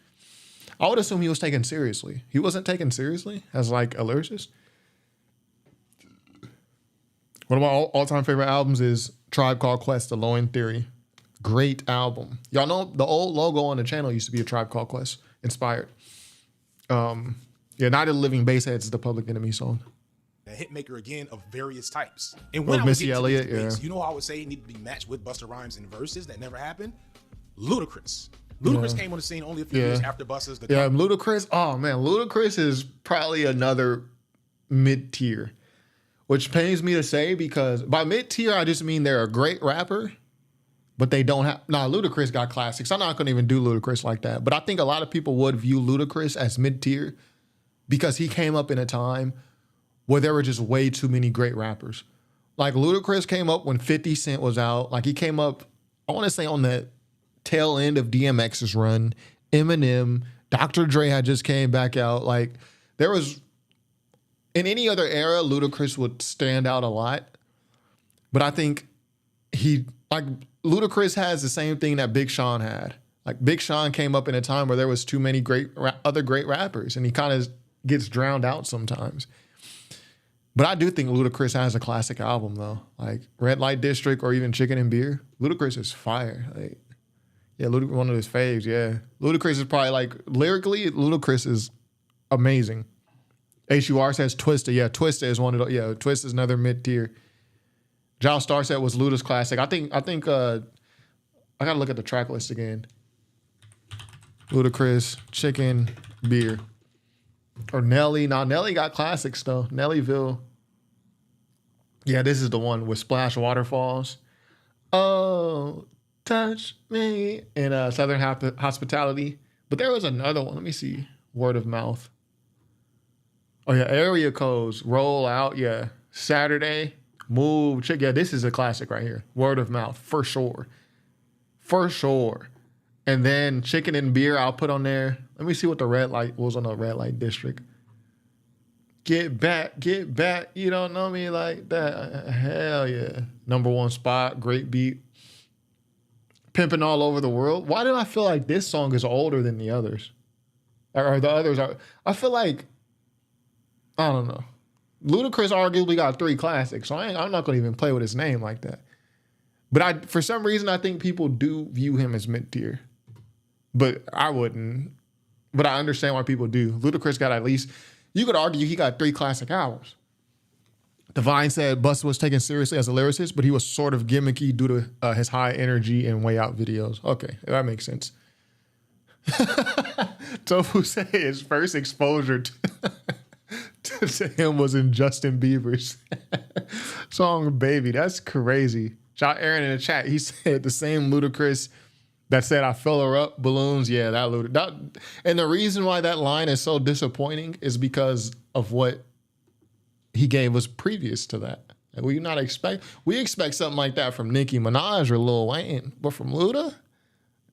I would assume he was taken seriously. He wasn't taken seriously as a lyricist. One of my all-time favorite albums is Tribe Called Quest, The Low End Theory. Great album. Y'all know the old logo on the channel used to be a Tribe Called Quest inspired. Night of the Living Bassheads is the Public Enemy song. A hit maker again of various types. And when Missy Elliott, you know how I would say it needed to be matched with Busta Rhymes in verses that never happened? Ludacris. Ludacris came on the scene only a few years after Busta's. Ludacris. Oh man, Ludacris is probably another mid-tier. which pains me to say because by mid-tier, I just mean they're a great rapper, but they don't have... Nah, Ludacris got classics. I'm not going to even do Ludacris like that. But I think a lot of people would view Ludacris as mid-tier because he came up in a time where there were just way too many great rappers. Like Ludacris came up when 50 Cent was out. Like he came up, I want to say on the tail end of DMX's run. Eminem, Dr. Dre had just came back out. Like there was... In any other era, Ludacris would stand out a lot. But I think Ludacris has the same thing that Big Sean had. Like Big Sean came up in a time where there was too many other great rappers, and he kind of gets drowned out sometimes. But I do think Ludacris has a classic album though, like Red Light District or even Chicken and Beer. Ludacris is fire. Like, yeah, one of his faves. Yeah, Ludacris is probably like lyrically, Ludacris is amazing. HUR says Twista. Yeah, Twista is one of the. Yeah, Twista is another mid tier. John Star said was Luda's classic. I think I gotta look at the track list again. Ludacris, Chicken, Beer, or Nelly. Now Nelly got classics though. Nellyville. Yeah, this is the one with Splash Waterfalls. Oh, touch me in Southern Hospitality. But there was another one. Let me see. Word of Mouth. Oh yeah, Area Codes, Roll Out. Yeah, Saturday. Move, chick. Yeah, this is a classic right here. Word of Mouth, for sure. For sure. And then Chicken and Beer, I'll put on there. Let me see what the red light was on the Red Light District. Get back. You don't know me like that. Hell yeah. Number one spot, great beat. Pimping All Over the World. Why do I feel like this song is older than the others? Or the others are... I feel like... I don't know. Ludacris arguably got 3 classics, so I'm not going to even play with his name like that. But for some reason, I think people do view him as mid-tier. But I wouldn't. But I understand why people do. Ludacris got at least, you could argue he got 3 classic albums. Divine said Busta was taken seriously as a lyricist, but he was sort of gimmicky due to his high energy and way out videos. Okay, that makes sense. Tofu said his first exposure to him was in Justin Bieber's song Baby. That's crazy. Shout Aaron in the chat. He said the same Ludacris that said I fill her up, balloons. Yeah, that Ludacris. And the reason why that line is so disappointing is because of what he gave us previous to that. Like, we expect something like that from Nicki Minaj or Lil Wayne, but from Luda,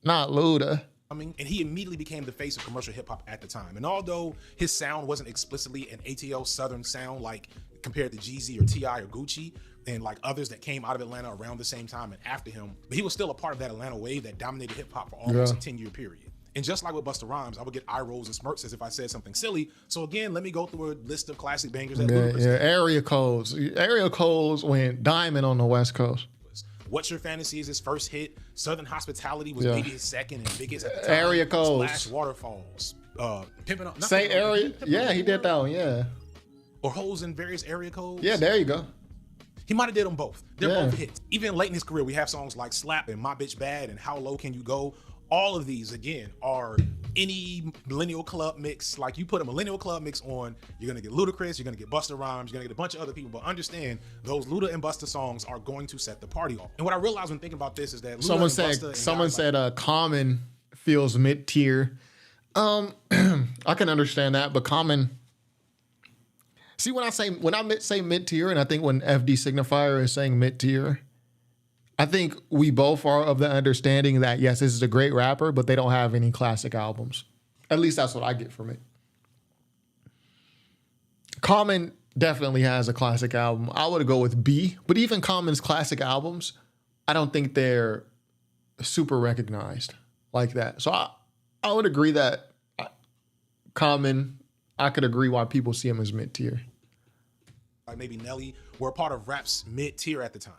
not Luda. And he immediately became the face of commercial hip hop at the time. And although his sound wasn't explicitly an ATL Southern sound like compared to Jeezy or T.I. or Gucci and like others that came out of Atlanta around the same time and after him, but he was still a part of that Atlanta wave that dominated hip hop for almost a 10-year period. And just like with Busta Rhymes, I would get eye rolls and smirks as if I said something silly. So again, let me go through a list of classic bangers that Ludacris did. Area codes went diamond on the West Coast. What's Your Fantasy is his first hit. Southern Hospitality was maybe his second and biggest at the time. Area codes. Splash Waterfalls. Pimping Up. Same area. Yeah, he did that one. Yeah. Or holes in various area codes. Yeah, there you go. He might have did them both. They're both hits. Even late in his career, we have songs like Slap and My Bitch Bad and How Low Can You Go. All of these, again, are any millennial club mix. Like you put a millennial club mix on, you're going to get Ludacris, you're going to get Busta Rhymes, you're going to get a bunch of other people. But understand, those Luda and Busta songs are going to set the party off. And what I realized when thinking about this is that Luda someone said Common feels mid-tier. I can understand that, but Common... See, when I say mid-tier, and I think when FD Signifier is saying mid-tier, I think we both are of the understanding that, yes, this is a great rapper, but they don't have any classic albums. At least that's what I get from it. Common definitely has a classic album. I would go with B, but even Common's classic albums, I don't think they're super recognized like that. So I would agree that Common, I could agree why people see him as mid-tier. Like maybe Nelly were a part of rap's mid-tier at the time.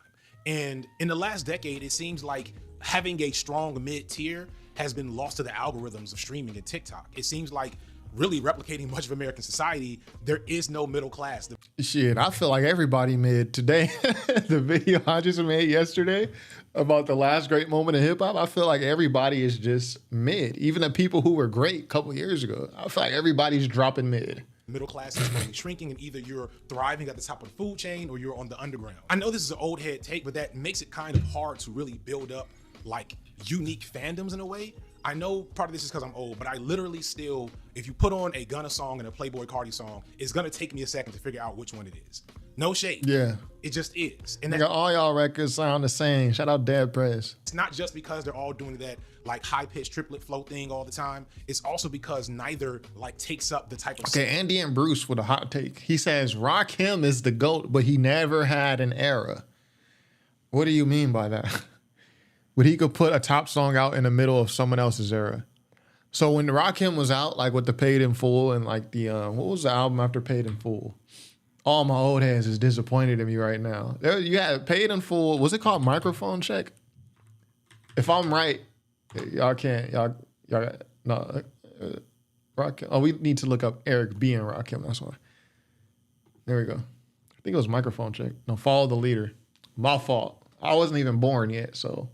And in the last decade, it seems like having a strong mid-tier has been lost to the algorithms of streaming and TikTok. It seems like really replicating much of American society, there is no middle class. Shit, I feel like everybody mid today. The video I just made yesterday about the last great moment of hip hop, I feel like everybody is just mid. Even the people who were great a couple years ago, I feel like everybody's dropping mid. middle class is slowly shrinking, and either you're thriving at the top of the food chain or you're on the underground. I know this is an old head take, but that makes it kind of hard to really build up like unique fandoms in a way. I know part of this is because I'm old, but I literally still, if you put on a Gunna song and a Playboi Carti song, it's gonna take me a second to figure out which one it is. No shade. Yeah. It just is. And Nigga, all y'all records sound the same. Shout out Dead Prez. it's not just because they're all doing that like high-pitched triplet flow thing all the time. It's also because neither like takes up the type of... Okay, Andy and Bruce with a hot take. He says Rakim is the GOAT, but he never had an era. What do you mean by that? But he could put a top song out in the middle of someone else's era. So when Rakim was out, like with the Paid in Full and like the, what was the album after Paid in Full? All my old heads is disappointed in me right now. You had Paid in Full. Was it called Microphone Check? If I'm right, y'all can't. Y'all no. Rakim. Oh, we need to look up Eric B and Rakim. That's why. There we go. I think it was Microphone Check. No, Follow the Leader. My fault. I wasn't even born yet. So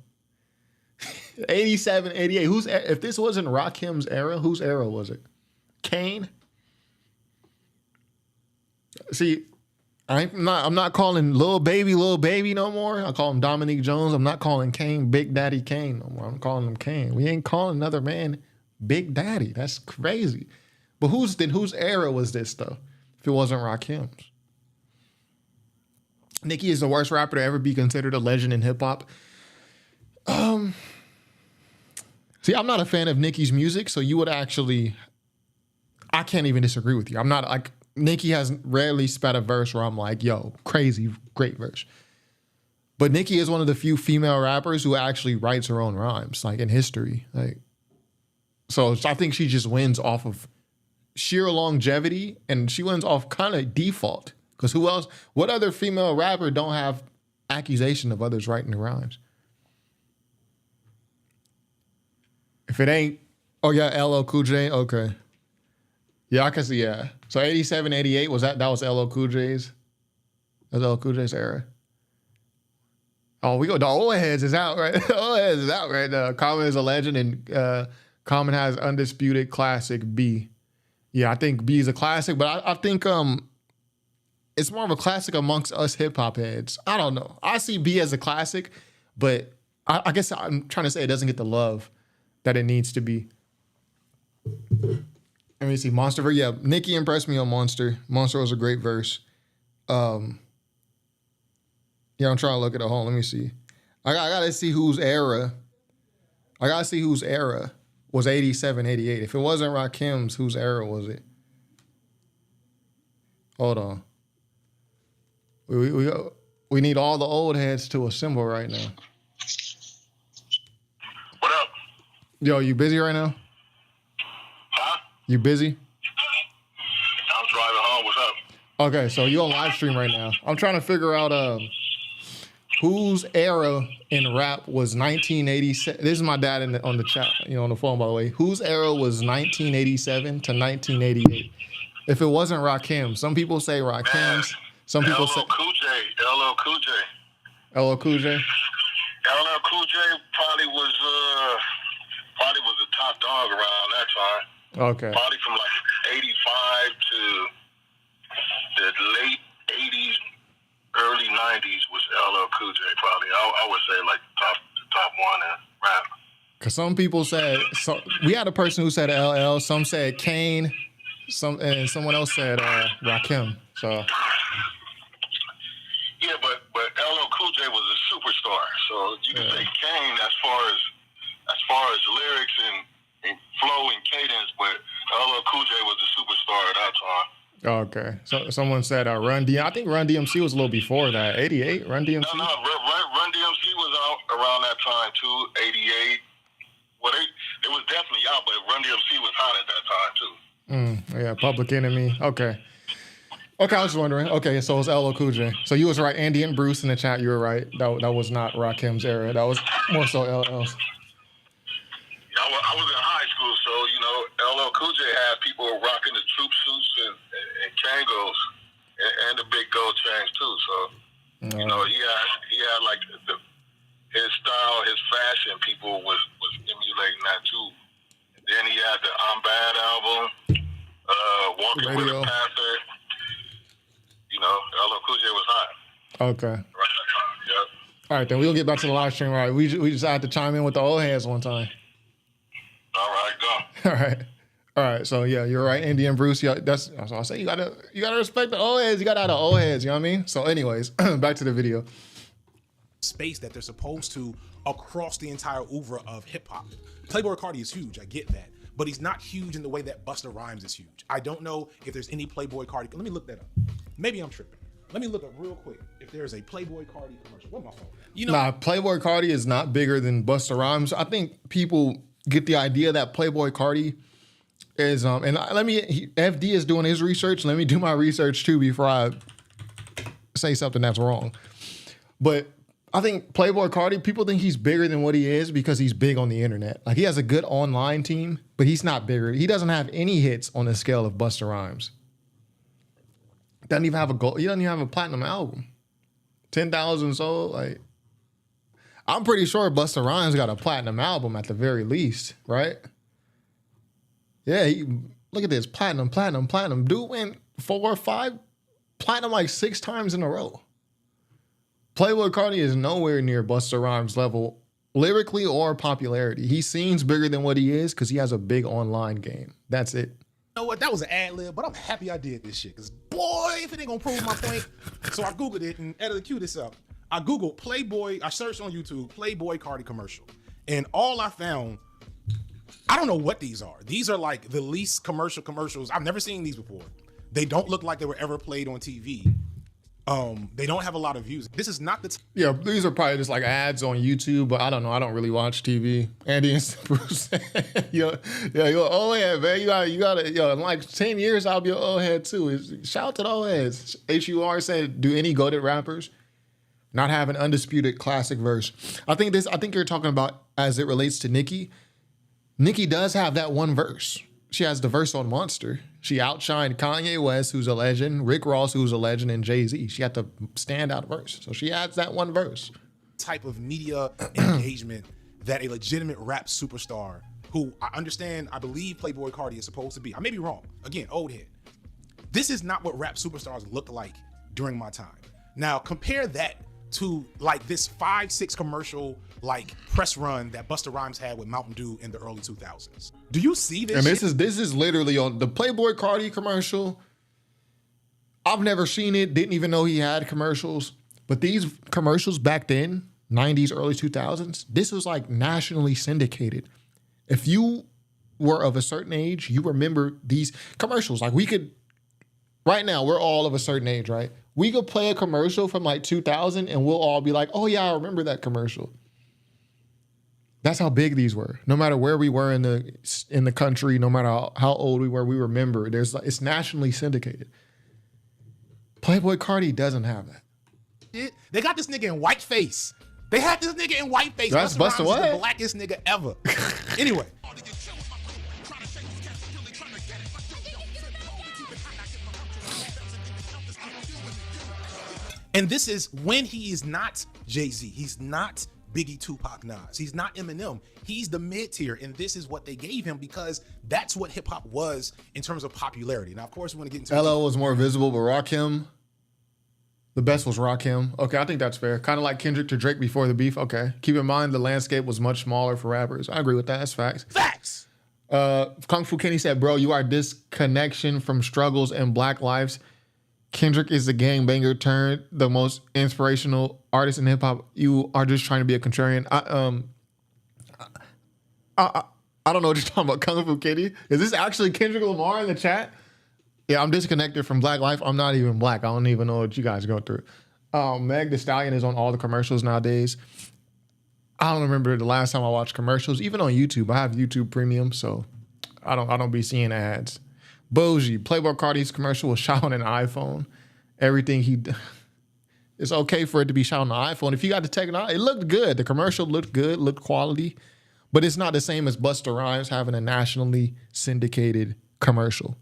87, 88. If this wasn't Rakim's era, whose era was it? Kane. See, I'm not calling Lil Baby no more. I call him Dominique Jones. I'm not calling Kane Big Daddy Kane no more. I'm calling him Kane. We ain't calling another man Big Daddy. That's crazy. But whose era was this though? If it wasn't Rakim's. Nicki is the worst rapper to ever be considered a legend in hip hop. See, I'm not a fan of Nicki's music, so you would actually, I can't even disagree with you. I'm not like, Nicki has rarely spat a verse where I'm like, yo, crazy, great verse. But Nicki is one of the few female rappers who actually writes her own rhymes, like in history. Like, so I think she just wins off of sheer longevity, and she wins off kind of default. Because who else, what other female rapper don't have accusation of others writing the rhymes? If it ain't, oh yeah, LL Cool J, okay. Yeah, I can see, yeah. So 87, 88, that was LL Cool J's? That was LL Cool J's era? Oh, the old heads is out, right? The old heads is out right now. Common is a legend, and Common has undisputed classic B. Yeah, I think B is a classic, but I think it's more of a classic amongst us hip-hop heads. I don't know. I see B as a classic, but I guess I'm trying to say it doesn't get the love that it needs to be. Let me see. Monster. Yeah, Nicki impressed me on Monster. Monster was a great verse. Yeah, I'm trying to look at it. Hold on, let me see. I gotta see whose era. I gotta see whose era was 87, 88. If it wasn't Rakim's, whose era was it? Hold on. We need all the old heads to assemble right now. What up? Yo, you busy right now? Huh? You busy? I'm driving home. What's up? Okay, so you on live stream right now. I'm trying to figure out whose era in rap was 1987. This is my dad on the chat, on the phone, by the way. Whose era was 1987 to 1988? If it wasn't Rakim, some people say Rakim's. Some people say LL Cool J. LL Cool J. LL Cool J. LL Cool J probably was the top dog around that time. Okay. Probably from like 85 to the late 80s, early 90s was LL Cool J. Probably I would say like top one in rap. Cause some people said we had a person who said LL. Some said Kane. And someone else said Rakim. So. Yeah, but LL Cool J was a superstar. So you can say Kane as far as lyrics and flow and cadence, but LL Cool J was a superstar at that time. Okay. So someone said Run DMC. I think Run DMC was a little before that. 88, Run DMC? No, Run DMC was out around that time too, 88. Well, it was definitely out, but Run DMC was hot at that time too. Yeah, Public Enemy. Okay, I was just wondering. Okay, so it's LL Cool J. So you was right. Andy and Bruce in the chat, you were right. That was not Rakim's era. That was more so LL's. Yeah, I was in high school, so LL Cool J had people rocking the troop suits and Kangos and the big gold chains too. So he had like his style, his fashion. People was emulating that too. And then he had the I'm Bad album. Walking with Radio. a Panther. You know, LL Cool J was hot. Okay. Right. Yep. All right, then we'll get back to the live stream. All right, we just had to chime in with the old heads one time. All right, go. All right. So yeah, you're right, Indian Bruce. Yeah, that's what I say. You gotta respect the old heads. You gotta have the old heads. You know what I mean? So, anyways, back to the video. Space that they're supposed to across the entire oeuvre of hip hop. Playboi Carti is huge, I get that, but he's not huge in the way that Busta Rhymes is huge. I don't know if there's any Playboi Carti. Let me look that up. Maybe I'm tripping. Let me look up real quick if there's a Playboi Carti commercial. Where's my phone? You know, Nah, Playboi Carti is not bigger than Busta Rhymes. I think people get the idea that Playboi Carti is and FD is doing his research. Let me do my research too before I say something that's wrong. But I think Playboi Carti, people think he's bigger than what he is because he's big on the internet. Like, he has a good online team, but he's not bigger. He doesn't have any hits on the scale of Busta Rhymes. Doesn't even have a gold. He doesn't even have a platinum album. 10,000 sold. Like, I'm pretty sure Busta Rhymes got a platinum album at the very least, right? Yeah, look at this. Platinum. Dude went 4 or 5 platinum like 6 times in a row. Playboi Carti is nowhere near Busta Rhymes level, lyrically or popularity. He seems bigger than what he is because he has a big online game. That's it. you know what? That was an ad lib, but I'm happy I did this shit. Because, boy, if it ain't gonna prove my point. So I Googled it and edited cue this up. I Googled Playboi, I searched on YouTube, Playboi Carti commercial. And all I found, I don't know what these are. These are like the least commercials. I've never seen these before. They don't look like they were ever played on TV. They don't have a lot of views. This is not the Yeah, these are probably just like ads on YouTube, but I don't know. I don't really watch TV. Andy and Bruce, you're old head, man. You gotta, in like 10 years, I'll be an old head too. Shout out to the old heads. HUR said, do any goated rappers not have an undisputed classic verse? I think you're talking about as it relates to Nicki. Nicki does have that one verse. She has the verse on Monster. She outshined Kanye West, who's a legend, Rick Ross, who's a legend, and Jay-Z. She had the standout verse. So she adds that one verse. type of media engagement that a legitimate rap superstar, who I understand, I believe Playboi Carti is supposed to be. I may be wrong. Again, old head. This is not what rap superstars looked like during my time. Now, compare that to like this 5-6 commercial like press run that Busta Rhymes had with Mountain Dew in the early 2000s. Do you see this? And shit? this is literally on the Playboi Carti commercial. I've never seen it, didn't even know he had commercials. But these commercials back then, 90s, early 2000s, this was like nationally syndicated. If you were of a certain age, you remember these commercials. Like we could, right now, we're all of a certain age, right? We could play a commercial from like 2000 and we'll all be like, oh yeah, I remember that commercial. That's how big these were. No matter where we were in the country, no matter how old we were, we remember. It's nationally syndicated. Playboi Carti doesn't have that. They got this nigga in whiteface. They had this nigga in whiteface. That's Busta Busta Rhymes is what? the blackest nigga ever. Anyway. And this is when he is not Jay-Z. He's not Biggie, Tupac, Nas. He's not Eminem. He's the mid-tier, and this is what they gave him because that's what hip-hop was in terms of popularity. Now, of course, we want to get into LL was more visible, but Rakim, the best was Rakim. Okay, I think that's fair. Kind of like Kendrick to Drake before the beef. Okay. Keep in mind the landscape was much smaller for rappers. I agree with that. That's facts. facts. Kung Fu Kenny said, bro, you are disconnection from struggles and black lives. Kendrick is the gangbanger turned the most inspirational artist in hip hop. You are just trying to be a contrarian. I don't know what you're talking about, Kung Fu Kenny. Is this actually Kendrick Lamar in the chat? Yeah, I'm disconnected from black life. I'm not even black. I don't even know what you guys go through. Meg Thee Stallion is on all the commercials nowadays. I don't remember the last time I watched commercials. Even on YouTube, I have YouTube Premium, so I don't be seeing ads. Bougie, Playboi Carti's commercial was shot on an iPhone. Everything it's okay for it to be shot on an iPhone. If you got the technology, it looked good. The commercial looked good, looked quality, but it's not the same as Busta Rhymes having a nationally syndicated commercial.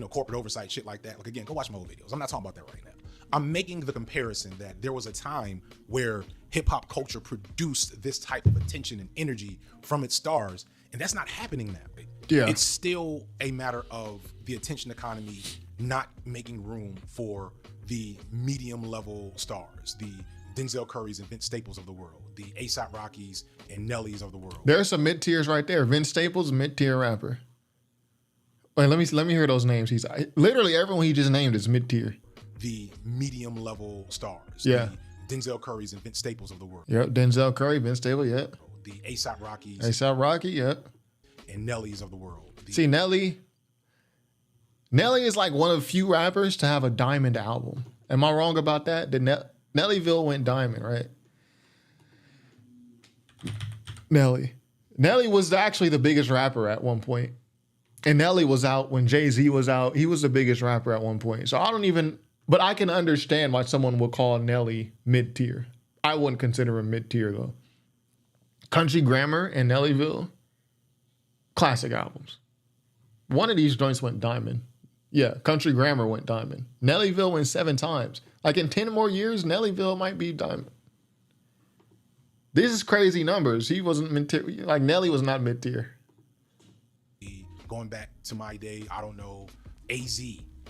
Corporate oversight, shit like that. Like, again, go watch my old videos. I'm not talking about that right now. I'm making the comparison that there was a time where hip hop culture produced this type of attention and energy from its stars, and that's not happening now. Yeah. It's still a matter of the attention economy not making room for the medium level stars, the Denzel Currys and Vince Staples of the world, the A$AP Rockies and Nellies of the world. There's some mid tiers right there. Vince Staples, mid tier rapper. Wait, let me hear those names. He's literally everyone he just named is mid tier. The medium level stars. Yeah. The Denzel Currys and Vince Staples of the world. Yep. Denzel Curry, Vince Staples. Yep. The A$AP Rockies A$AP Rocky. Yep. and Nellies of the world. See, Nelly is like one of the few rappers to have a diamond album. Am I wrong about that? Nellyville went diamond, right? Nelly was actually the biggest rapper at one point. And Nelly was out when Jay-Z was out. He was the biggest rapper at one point. So but I can understand why someone would call Nelly mid-tier. I wouldn't consider him mid-tier though. Country Grammar and Nellyville, classic albums. One of these joints went diamond. Yeah, Country Grammar went diamond. Nellyville went 7 times. Like in 10 more years, Nellyville might be diamond. This is crazy numbers. He wasn't mid-tier. Like Nelly was not mid-tier. Going back to my day, I don't know, AZ,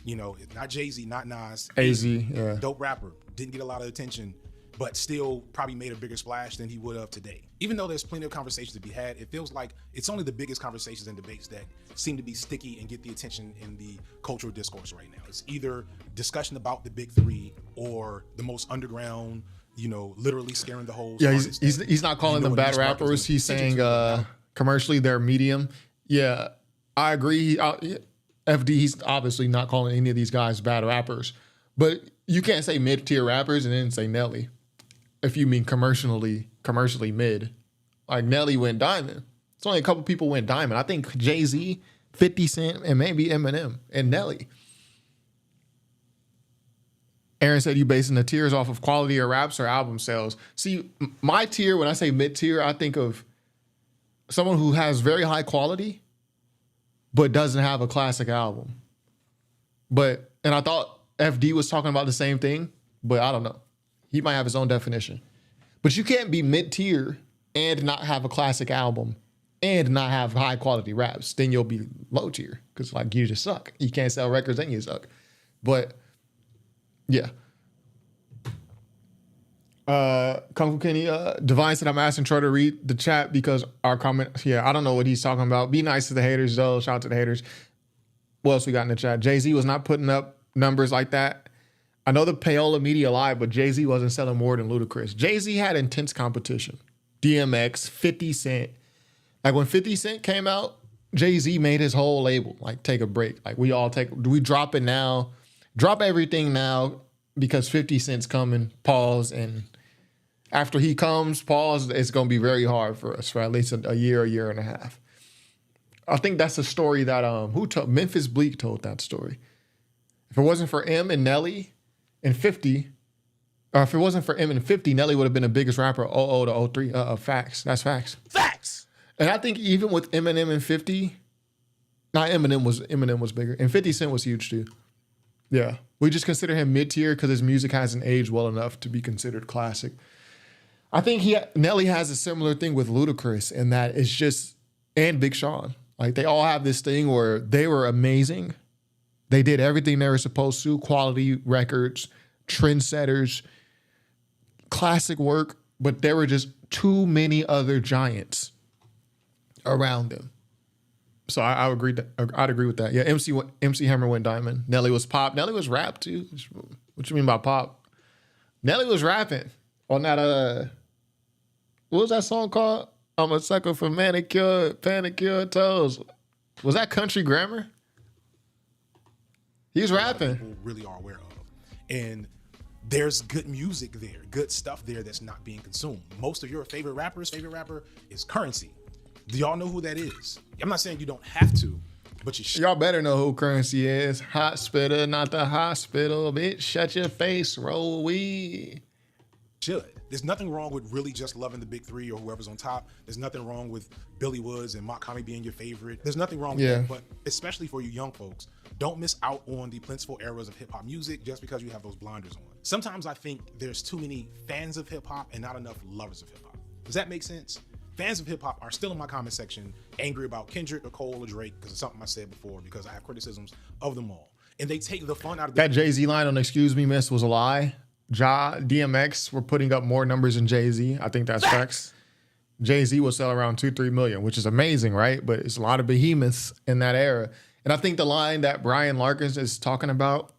not Jay-Z, not Nas. AZ, yeah. Dope rapper. Didn't get a lot of attention, but still probably made a bigger splash than he would have today. Even though there's plenty of conversations to be had, it feels like it's only the biggest conversations and debates that seem to be sticky and get the attention in the cultural discourse right now. It's either discussion about the big three or the most underground, literally scaring the whole. Yeah, he's not calling them bad rappers. He's saying commercially they're medium. Yeah, I agree. FD, he's obviously not calling any of these guys bad rappers. But you can't say mid-tier rappers and then say Nelly if you mean commercially mid. Like Nelly went diamond. It's only a couple people went diamond. I think Jay-Z, 50 Cent, and maybe Eminem and Nelly. Aaron said you basing the tiers off of quality of raps or album sales. See, my tier, when I say mid-tier, I think of someone who has very high quality but doesn't have a classic album. And I thought FD was talking about the same thing, but I don't know. He might have his own definition. But you can't be mid-tier and not have a classic album and not have high quality raps. Then you'll be low tier because you just suck. You can't sell records and you suck. But yeah. Kung Fu Kenny, Divine said I'm asking Troy to read the chat because our comment, I don't know what he's talking about. Be nice to the haters though. Shout out to the haters. What else we got in the chat? Jay-Z was not putting up numbers like that. I know the payola media lied, but Jay-Z wasn't selling more than Ludacris. Jay-Z had intense competition. DMX, 50 Cent. Like when 50 Cent came out, Jay-Z made his whole label take a break. We drop it now, drop everything now because 50 Cent's coming, pause, and after he comes, pause, it's going to be very hard for us for at least a year and a half. I think that's a story that Memphis Bleak told that story. If it wasn't for M and Nelly and 50, or if it wasn't for M and 50, Nelly would have been the biggest rapper 00 to 03. Facts. That's facts. Facts. And I think even with Eminem and 50, Eminem was bigger. And 50 Cent was huge too. Yeah. We just consider him mid-tier because his music hasn't aged well enough to be considered classic. I think Nelly has a similar thing with Ludacris in that it's just, and Big Sean. They all have this thing where they were amazing. They did everything they were supposed to, quality records, trendsetters, classic work, but there were just too many other giants around them. So I'd agree with that. Yeah, MC Hammer went diamond. Nelly was pop. Nelly was rap too. What you mean by pop? Nelly was rapping on that what was that song called? I'm a sucker for manicured toes. Was that Country Grammar? He was rapping. People really are aware of. And there's good music there, good stuff there that's not being consumed. Most of your favorite rapper is Currency. Do y'all know who that is? I'm not saying you don't have to, but you should. Y'all better know who Currency is. Hot spitter, not the hospital, bitch. Shut your face, roll weed. Should. There's nothing wrong with really just loving the big three or whoever's on top. There's nothing wrong with Billy Woods and Makami being your favorite. There's nothing wrong with that, but especially for you young folks, don't miss out on the plentiful eras of hip hop music just because you have those blinders on. Sometimes I think there's too many fans of hip hop and not enough lovers of hip hop. Does that make sense? fans of hip hop are still in my comment section angry about Kendrick or Cole or Drake because of something I said before, because I have criticisms of them all. And they take the fun out of that Jay-Z line on Excuse Me Miss was a lie. DMX were putting up more numbers than Jay-Z. I think that's facts. Jay-Z will sell around 2-3 million, which is amazing, right? But it's a lot of behemoths in that era. And I think the line that Brian Larkins is talking about,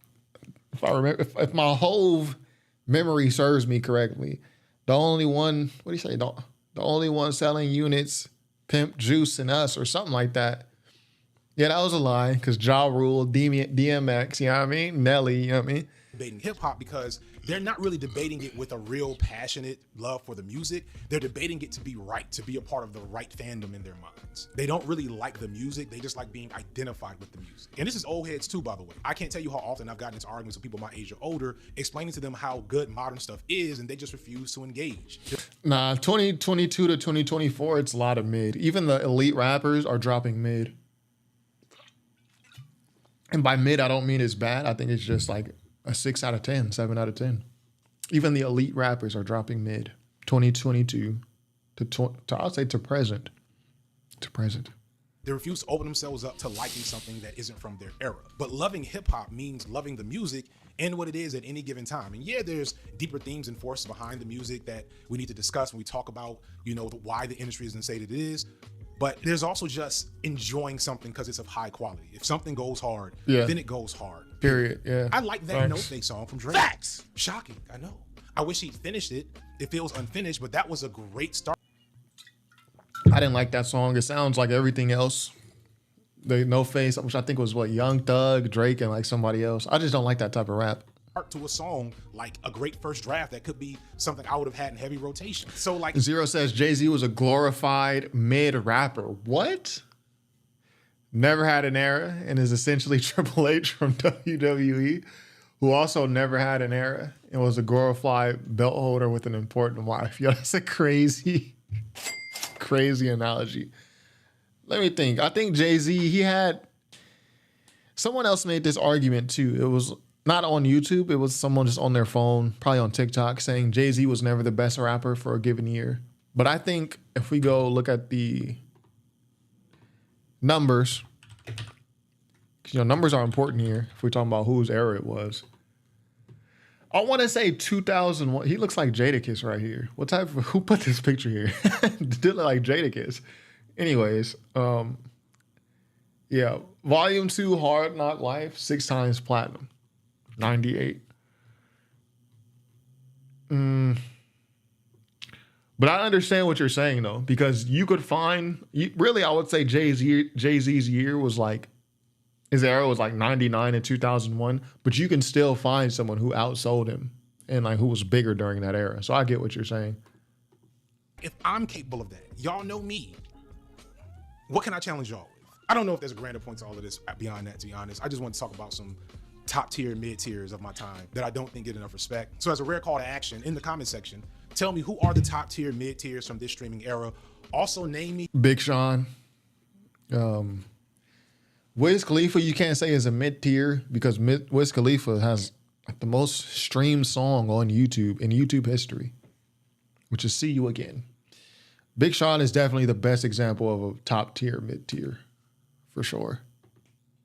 if I remember, if my whole memory serves me correctly, the only one, what do you say? The only one selling units, Pimp, Juice, and Us, or something like that. Yeah, that was a lie, because Ja Rule, DMX, you know what I mean? Nelly, you know what I mean? Debating hip hop, because they're not really debating it with a real passionate love for the music. They're debating it to be right, to be a part of the right fandom in their minds. They don't really like the music. They just like being identified with the music. And this is old heads too, by the way. I can't tell you how often I've gotten into arguments with people my age or older, explaining to them how good modern stuff is, and they just refuse to engage. Nah, 2022 to 2024, it's a lot of mid. Even the elite rappers are dropping mid. And by mid, I don't mean it's bad. I think it's just like a 6 out of 10, 7 out of 10. Even the elite rappers are dropping mid. 2022 to I'll say to present. To present. They refuse to open themselves up to liking something that isn't from their era. But loving hip hop means loving the music and what it is at any given time. And yeah, there's deeper themes and forces behind the music that we need to discuss when we talk about, you know, why the industry is in the state it is. But there's also just enjoying something because it's of high quality. If something goes hard, then it goes hard. Period. Yeah. I like that No Fake song from Drake. Facts. Shocking. I know. I wish he'd finished it. It feels unfinished, but that was a great start. I didn't like that song. It sounds like everything else. The No Face, which I think was what, Young Thug, Drake, and like somebody else. I just don't like that type of rap. To a song like a great first draft that could be something I would have had in heavy rotation. So like Zero says Jay-Z was a glorified mid rapper. What? Never had an era and is essentially Triple H from WWE, who also never had an era and was a glorified belt holder with an important wife. Yo, that's a crazy, crazy analogy. Let me think. I think Jay-Z, someone else made this argument too. It was not on YouTube. It was someone just on their phone, probably on TikTok, saying Jay-Z was never the best rapper for a given year. But I think if we go look at the numbers, because numbers are important here if we're talking about whose era it was. I want to say 2001. He looks like Jadakiss right here. Who put this picture here? Did look like Jadakiss. Anyways, yeah. Volume 2, Hard Knock Life, 6 times platinum. 98. But I understand what you're saying though, because you could find, really, I would say Jay-Z's year was like, his era was like 99 and 2001, but you can still find someone who outsold him and like who was bigger during that era. So I get what you're saying. If I'm capable of that, y'all know me. What can I challenge y'all with? I don't know if there's a grander point to all of this beyond that, to be honest. I just want to talk about some top tier, mid tiers of my time that I don't think get enough respect. So as a rare call to action in the comment section, tell me who are the top tier, mid tiers from this streaming era. Also name me Big Sean. Wiz Khalifa, you can't say is a mid tier because Wiz Khalifa has like the most streamed song on YouTube in YouTube history, which is See You Again. Big Sean is definitely the best example of a top tier, mid tier, for sure.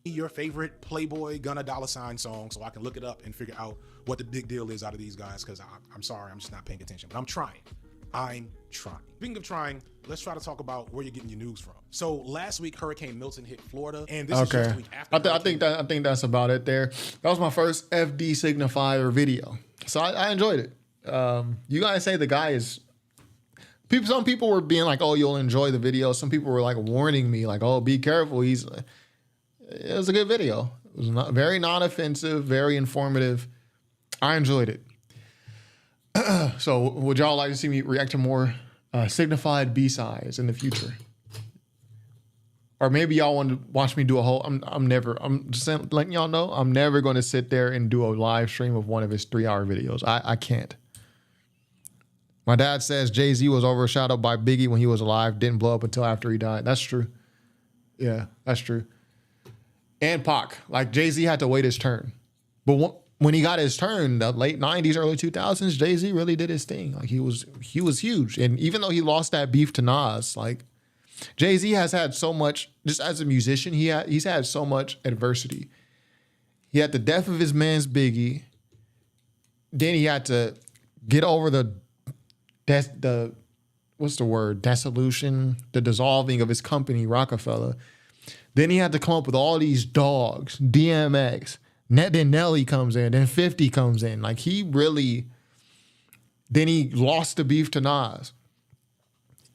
Your favorite Playboy Gunna Dollar Sign song so I can look it up and figure out what the big deal is out of these guys, because I'm sorry, I'm just not paying attention, but I'm trying. Speaking of trying, let's try to talk about where you're getting your news from. So last week, Hurricane Milton hit Florida, and this is just a week after. I think that's about it there. That was my first FD Signifier video, so I enjoyed it. You guys say the guy is. Some people were being like, "Oh, you'll enjoy the video." Some people were like warning me, like, "Oh, be careful." It was a good video. It was very non-offensive, very informative. I enjoyed it. So, would y'all like to see me react to more signified B-sides in the future? Or maybe y'all want to watch me do a whole. I'm just letting y'all know, I'm never going to sit there and do a live stream of one of his 3-hour videos. I can't. My dad says Jay-Z was overshadowed by Biggie when he was alive, didn't blow up until after he died. That's true. Yeah, that's true. And Pac. Like, Jay-Z had to wait his turn. But when he got his turn, the late 90s, early 2000s, Jay-Z really did his thing. Like he was huge. And even though he lost that beef to Nas, like Jay-Z has had so much, just as a musician, he's had so much adversity. He had the death of his man's Biggie. Then he had to get over the what's the word? Dissolution, the dissolving of his company, Rockefeller. Then he had to come up with all these dogs, DMX. Then Nelly comes in, then 50 comes in. Like then he lost the beef to Nas.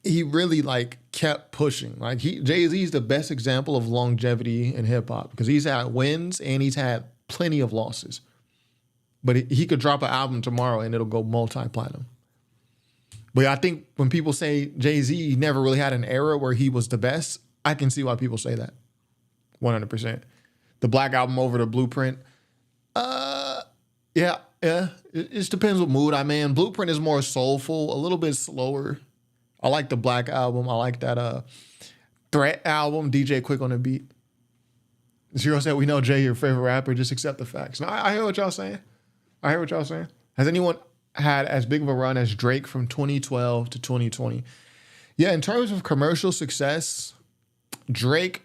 He really like kept pushing. Like Jay-Z's the best example of longevity in hip hop because he's had wins and he's had plenty of losses. But he could drop an album tomorrow and it'll go multi-platinum. But I think when people say Jay-Z never really had an era where he was the best, I can see why people say that. 100%. The Black Album over the Blueprint. Yeah. It just depends what mood I'm in. Blueprint is more soulful, a little bit slower. I like the Black Album. I like that Threat album, DJ Quick on the beat. Zero said, we know Jay, your favorite rapper, just accept the facts. No, I hear what y'all saying. Has anyone had as big of a run as Drake from 2012 to 2020? Yeah, in terms of commercial success, Drake,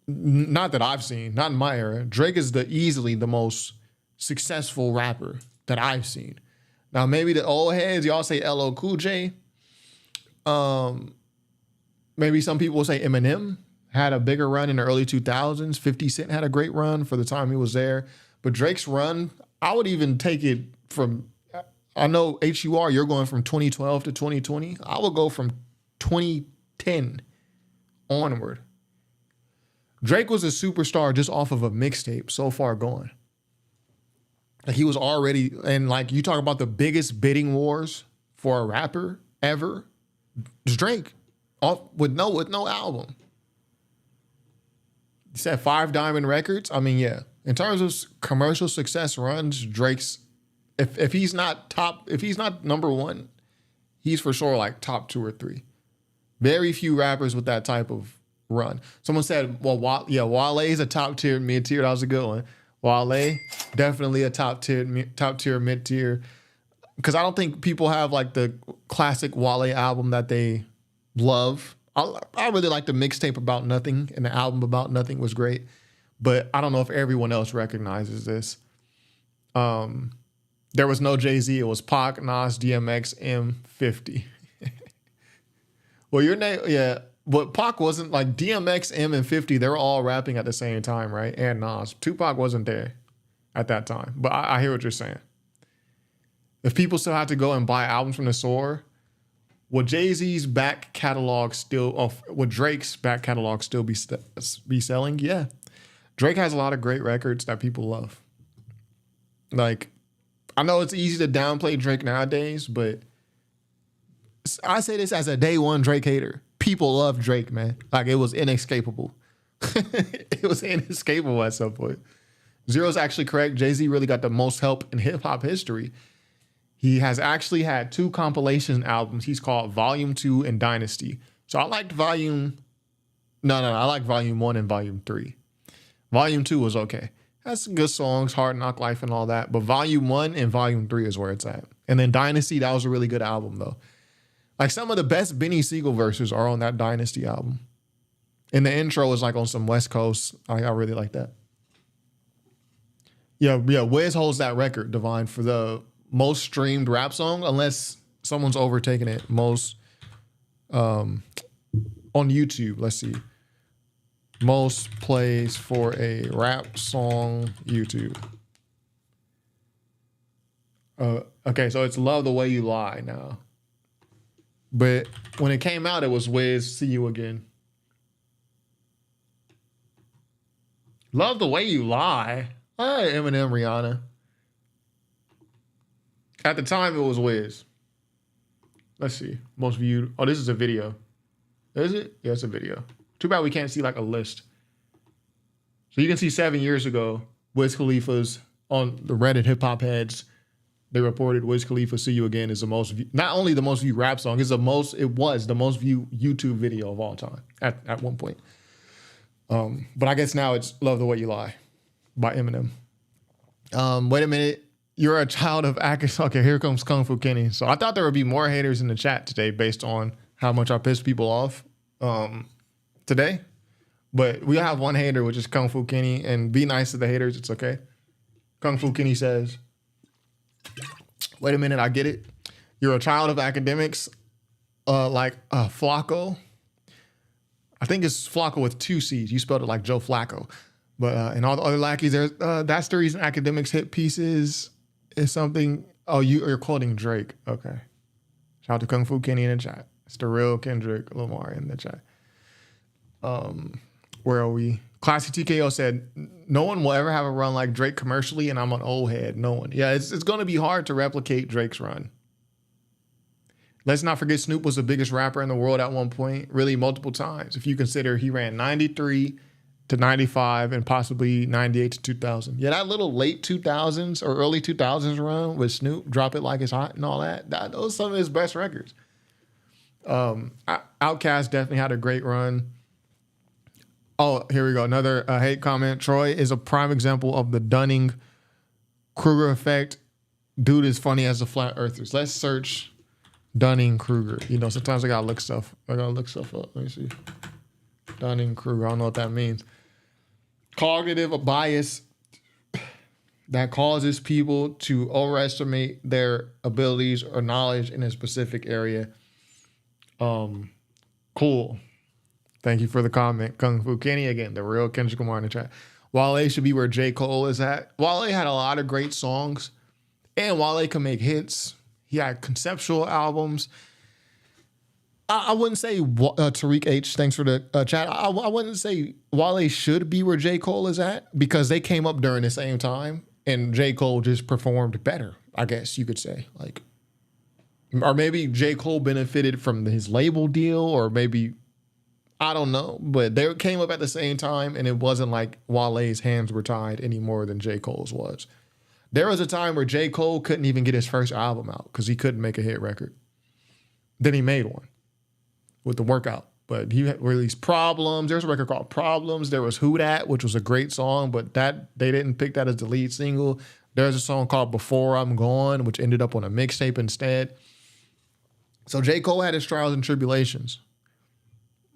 not that I've seen, not in my era, Drake is easily the most successful rapper that I've seen. Now, maybe the old heads, y'all say LL Cool J. Maybe some people say Eminem had a bigger run in the early 2000s. 50 Cent had a great run for the time he was there. But Drake's run, I would even take it from, I know HUR, you're going from 2012 to 2020. I would go from 2010 onward. Drake was a superstar just off of a mixtape so far gone. Like he was already, and like you talk about the biggest bidding wars for a rapper ever, it's Drake with no album. You said 5 diamond records. I mean, yeah. In terms of commercial success runs, Drake's if he's not number one, he's for sure like top 2 or 3. Very few rappers with that type of run. Someone said, well, Wale's a top tier, mid tier. That was a good one. Wale, definitely a top tier, mid tier. Because I don't think people have like the classic Wale album that they love. I really like the mixtape About Nothing, and the album About Nothing was great. But I don't know if everyone else recognizes this. There was no Jay-Z. It was Pac, Nas, DMX, M, 50. Well, your name, yeah. But Pac wasn't like DMX, M, and 50. They were all rapping at the same time, right? And Nas. Tupac wasn't there at that time. But I hear what you're saying. If people still had to go and buy albums from the store, would Jay-Z's back catalog still, would Drake's back catalog still be selling? Yeah. Drake has a lot of great records that people love. Like, I know it's easy to downplay Drake nowadays, but I say this as a day one Drake hater. People love Drake, man. Like, it was inescapable. It was inescapable at some point. Zero's actually correct. Jay-Z really got the most help in hip-hop history. He has actually had 2 compilation albums. He's called Volume 2 and Dynasty. So I liked Volume 1 and Volume 3. Volume 2 was okay. Has some good songs, Hard Knock Life and all that. But Volume 1 and Volume 3 is where it's at. And then Dynasty, that was a really good album, though. Like, some of the best Benny Siegel verses are on that Dynasty album. And the intro is like on some West Coast. I really like that. Yeah, Wiz holds that record, Divine, for the most streamed rap song, unless someone's overtaken it. Most on YouTube. Let's see. Most plays for a rap song YouTube. Okay, so it's Love the Way You Lie now. But when it came out, it was Wiz, See You Again. Love the Way You Lie. All right, Eminem, Rihanna. At the time, it was Wiz. Let's see. Most viewed. Oh, this is a video. Is it? Yeah, it's a video. Too bad we can't see like a list. So you can see 7 years ago, Wiz Khalifa's on the Reddit hip hop heads. They reported Wiz Khalifa See You Again is the most not only the most viewed rap song, it was the most viewed YouTube video of all time at one point. But I guess now it's Love the Way You Lie by Eminem. Wait a minute. You're a child of Akis. Okay, here comes Kung Fu Kenny. So I thought there would be more haters in the chat today based on how much I pissed people off today. But we have one hater, which is Kung Fu Kenny, and be nice to the haters. It's okay. Kung Fu Kenny says, wait a minute, I get it. You're a child of academics, like Flacco. I think it's Flacco with 2 C's. You spelled it like Joe Flacco. But and all the other lackeys, there's that's the reason academics hit pieces is something. Oh, you're quoting Drake. Okay. Shout out to Kung Fu Kenny in the chat. It's the real Kendrick Lamar in the chat. Where are we? Classy TKO said, no one will ever have a run like Drake commercially, and I'm an old head. No one. Yeah, it's going to be hard to replicate Drake's run. Let's not forget Snoop was the biggest rapper in the world at one point, really multiple times. If you consider he ran 93 to 95 and possibly 98 to 2000. Yeah, that little late 2000s or early 2000s run with Snoop, Drop It Like It's Hot and all that, those are some of his best records. Outkast definitely had a great run. Oh, here we go. Another hate comment. Troy is a prime example of the Dunning-Kruger effect. Dude is funny as the flat earthers. Let's search Dunning-Kruger. You know, sometimes I gotta look stuff up. Let me see. Dunning-Kruger. I don't know what that means. Cognitive bias that causes people to overestimate their abilities or knowledge in a specific area. Cool. Thank you for the comment. Kung Fu Kenny, again, the real Kendrick Lamar in the chat. Wale should be where J. Cole is at. Wale had a lot of great songs, and Wale can make hits. He had conceptual albums. I wouldn't say Tariq H, thanks for the chat. I wouldn't say Wale should be where J. Cole is at because they came up during the same time and J. Cole just performed better, I guess you could say. Like, or maybe J. Cole benefited from his label deal, or maybe, I don't know. But they came up at the same time and it wasn't like Wale's hands were tied any more than J. Cole's was. There was a time where J. Cole couldn't even get his first album out because he couldn't make a hit record. Then he made one with the Workout. But he released Problems. There's a record called Problems. There was Who Dat, which was a great song, but that they didn't pick that as the lead single. There's a song called Before I'm Gone, which ended up on a mixtape instead. So J. Cole had his trials and tribulations.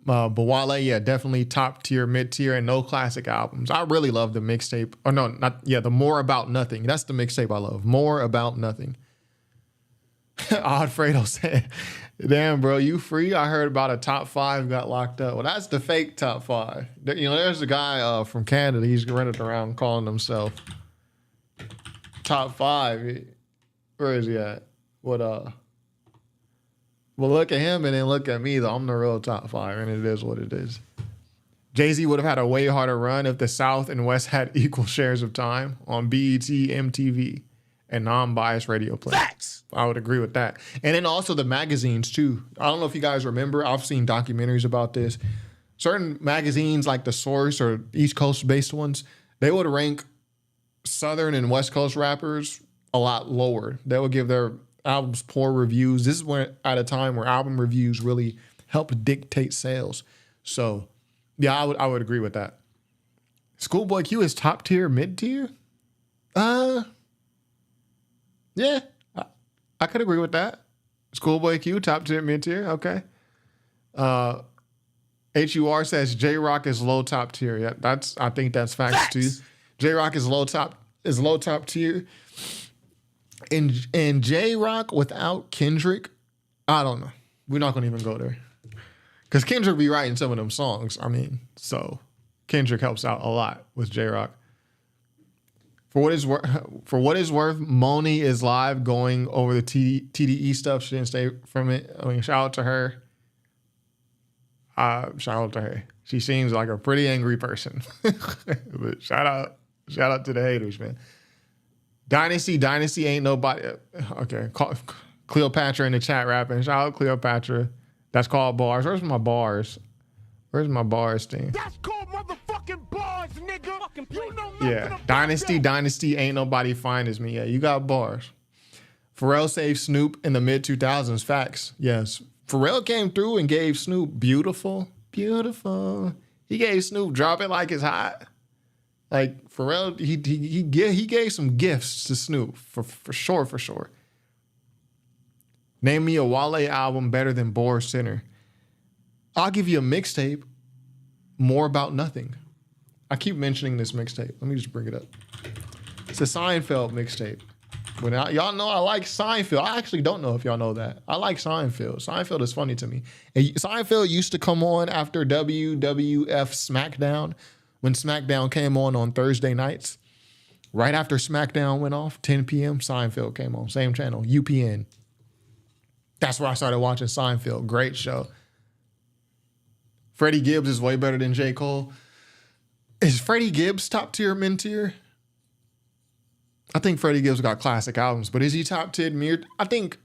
But Wale, yeah, definitely top tier, mid tier, and no classic albums. I really love the mixtape. Or no, the More About Nothing. That's the mixtape I love. More About Nothing. Oddfredo said, damn, bro, you free? I heard about a top 5 got locked up. Well, that's the fake top 5. You know, there's a guy from Canada. He's running around calling himself top 5. Where is he at? Well, look at him and then look at me, though. I'm the real top 5, and it is what it is. Jay-Z would have had a way harder run if the South and West had equal shares of time on BET, MTV, and non-biased radio play. Facts! I would agree with that. And then also the magazines, too. I don't know if you guys remember. I've seen documentaries about this. Certain magazines like The Source or East Coast-based ones, they would rank Southern and West Coast rappers a lot lower. They would give their albums poor reviews. This is at a time where album reviews really helped dictate sales. So, yeah, I would agree with that. Schoolboy Q is top tier, mid tier? Yeah, I could agree with that. Schoolboy Q, top tier, mid tier. Okay. HUR says J-Rock is low top tier. Yeah, I think that's facts too. J-Rock is low top tier. And J-Rock without Kendrick, I don't know. We're not gonna even go there. Because Kendrick be writing some of them songs. I mean, so Kendrick helps out a lot with J-Rock. For what is worth, Moni is live going over the TDE stuff. She didn't stay from it. I mean, shout out to her. She seems like a pretty angry person. But shout out to the haters, man. Dynasty ain't nobody. Okay, Cleopatra in the chat rapping. Shout out Cleopatra. That's called bars. Where's my bars? Where's my bars thing? That's called motherfucking bars, nigga. You know yeah, Dynasty ain't nobody fine as me. Yeah, you got bars. Pharrell saved Snoop in the mid 2000s. Facts. Yes, Pharrell came through and gave Snoop beautiful. He gave Snoop Drop It Like It's Hot. Like Pharrell, he gave some gifts to Snoop for sure. Name me a Wale album better than Bore Center. I'll give you a mixtape. More About Nothing. I keep mentioning this mixtape. Let me just bring it up. It's a Seinfeld mixtape. Y'all know I like Seinfeld. I actually don't know if y'all know that. I like Seinfeld. Seinfeld is funny to me. And Seinfeld used to come on after WWF SmackDown. When SmackDown came on Thursday nights. Right after SmackDown went off, 10 p.m., Seinfeld came on. Same channel, UPN. That's where I started watching Seinfeld. Great show. Freddie Gibbs is way better than J. Cole. Is Freddie Gibbs top tier, mid tier? I think Freddie Gibbs got classic albums, but is he top tier? I think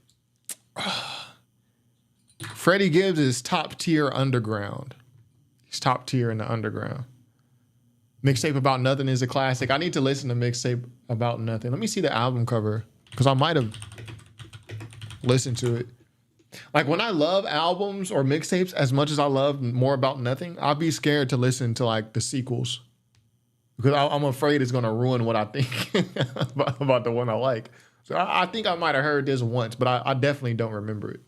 Freddie Gibbs is top tier underground. He's top tier in the underground. Mixtape About Nothing is a classic. I need to listen to Mixtape About Nothing. Let me see the album cover because I might have listened to it. Like when I love albums or mixtapes as much as I love More About Nothing, I'll be scared to listen to like the sequels because I'm afraid it's going to ruin what I think about the one I like. So I think I might have heard this once, but I definitely don't remember it.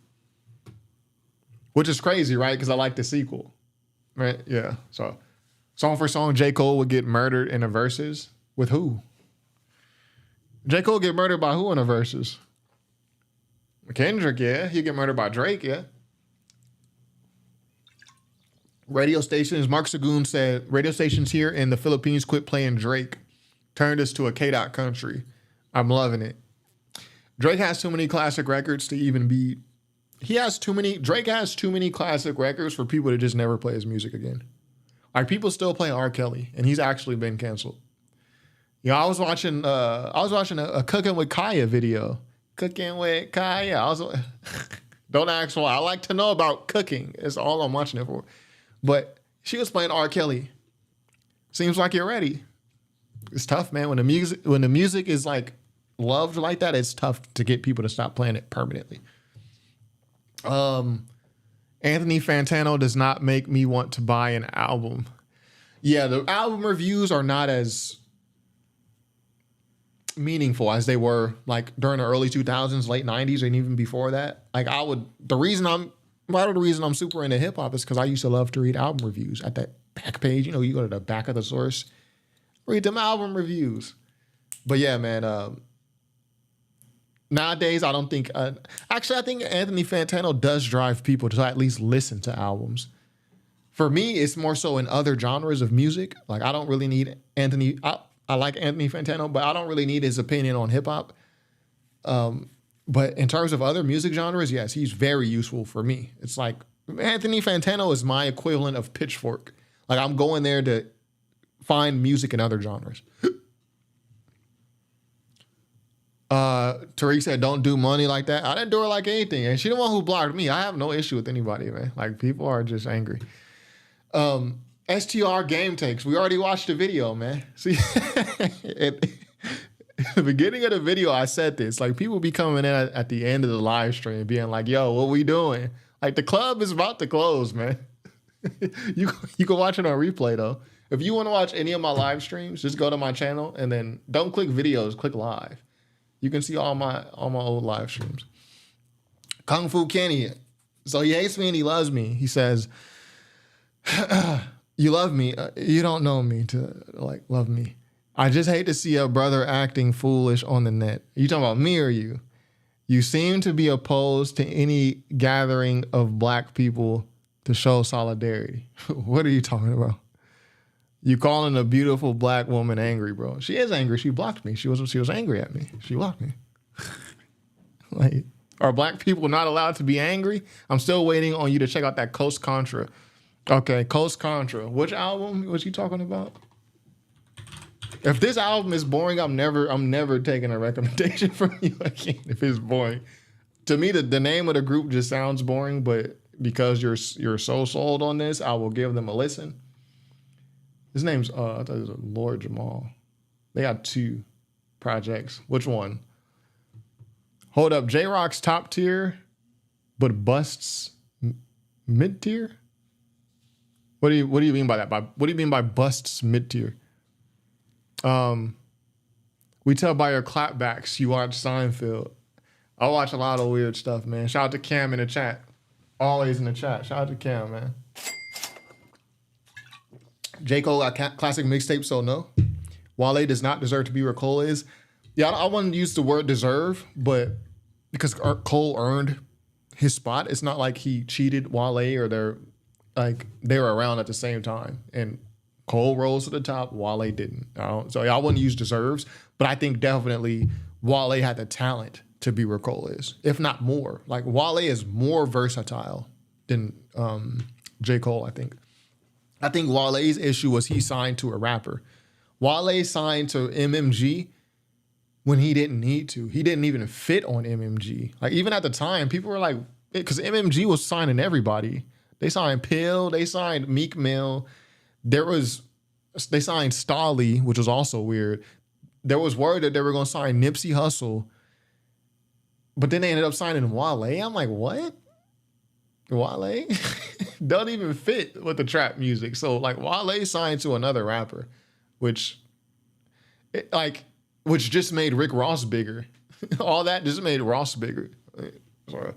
Which is crazy, right? Because I like the sequel. Right? Yeah. So song for song, J. Cole would get murdered in the verses. With who? J. Cole get murdered by who in the verses? Kendrick, yeah. He get murdered by Drake, yeah. Radio stations, Mark Sagoon said, radio stations here in the Philippines quit playing Drake. Turned us to a K-Dot country. I'm loving it. Drake has too many classic records to even be... Drake has too many classic records for people to just never play his music again. Like, people still play R. Kelly, and he's actually been canceled. You know, I was watching a Cooking with Kaya video. Cooking with Kaya. Don't ask why. I like to know about cooking. It's all I'm watching it for. But she was playing R. Kelly. Seems like you're ready. It's tough, man. When the music is like loved like that, it's tough to get people to stop playing it permanently. Anthony Fantano does not make me want to buy an album. Yeah, the album reviews are not as meaningful as they were like during the early 2000s, late 90s, and even before that. Like part of the reason I'm super into hip hop is because I used to love to read album reviews at that back page. You know, you go to the back of the source, read them album reviews. But yeah, man, nowadays I don't think, actually I think Anthony Fantano does drive people to at least listen to albums. For me, it's more so in other genres of music. Like I don't really need Anthony, I like Anthony Fantano, but I don't really need his opinion on hip hop. But in terms of other music genres, yes, he's very useful for me. It's like Anthony Fantano is my equivalent of Pitchfork. Like I'm going there to find music in other genres. Tariq said, don't do money like that. I didn't do her like anything. And she the one who blocked me. I have no issue with anybody, man. Like people are just angry. STR game takes. We already watched the video, man. See, at the beginning of the video, I said this. Like, people be coming in at the end of the live stream being like, yo, what we doing? Like, the club is about to close, man. You can watch it on replay, though. If you want to watch any of my live streams, just go to my channel and then don't click videos, click live. You can see all my old live streams. Kung Fu Kenny. So he hates me and he loves me. He says, you love me. You don't know me to like love me. I just hate to see a brother acting foolish on the net. You talking about me or you? You seem to be opposed to any gathering of black people to show solidarity. What are you talking about? You calling a beautiful black woman angry, bro. She is angry. She blocked me. She was angry at me. She blocked me. Like, are black people not allowed to be angry? I'm still waiting on you to check out that Coast Contra. Okay, Coast Contra. Which album was you talking about? If this album is boring, I'm never taking a recommendation from you again if it's boring. To me, the name of the group just sounds boring, but because you're so sold on this, I will give them a listen. His name's I thought it was Lord Jamal. They got 2 projects. Which one? Hold up, J-Rock's top tier, but Bust's mid tier? What do you mean by that? What do you mean by Bust's mid tier? We tell by your clapbacks you watch Seinfeld. I watch a lot of weird stuff, man. Shout out to Cam in the chat. Always in the chat. Shout out to Cam, man. J. Cole got classic mixtape, so no. Wale does not deserve to be where Cole is. Yeah, I wouldn't use the word deserve, but because Cole earned his spot, it's not like he cheated Wale or they were around at the same time. And Cole rose to the top, Wale didn't. So I wouldn't use deserves, but I think definitely Wale had the talent to be where Cole is, if not more. Like Wale is more versatile than J. Cole, I think. I think Wale's issue was he signed to a rapper. Wale signed to MMG when he didn't need to. He didn't even fit on MMG. Like even at the time, people were like, because MMG was signing everybody. They signed Pill, they signed Meek Mill. They signed Stolly, which was also weird. There was word that they were going to sign Nipsey Hussle, but then they ended up signing Wale. I'm like, what? Wale don't even fit with the trap music. So like Wale signed to another rapper, which just made Rick Ross bigger. All that just made Ross bigger. So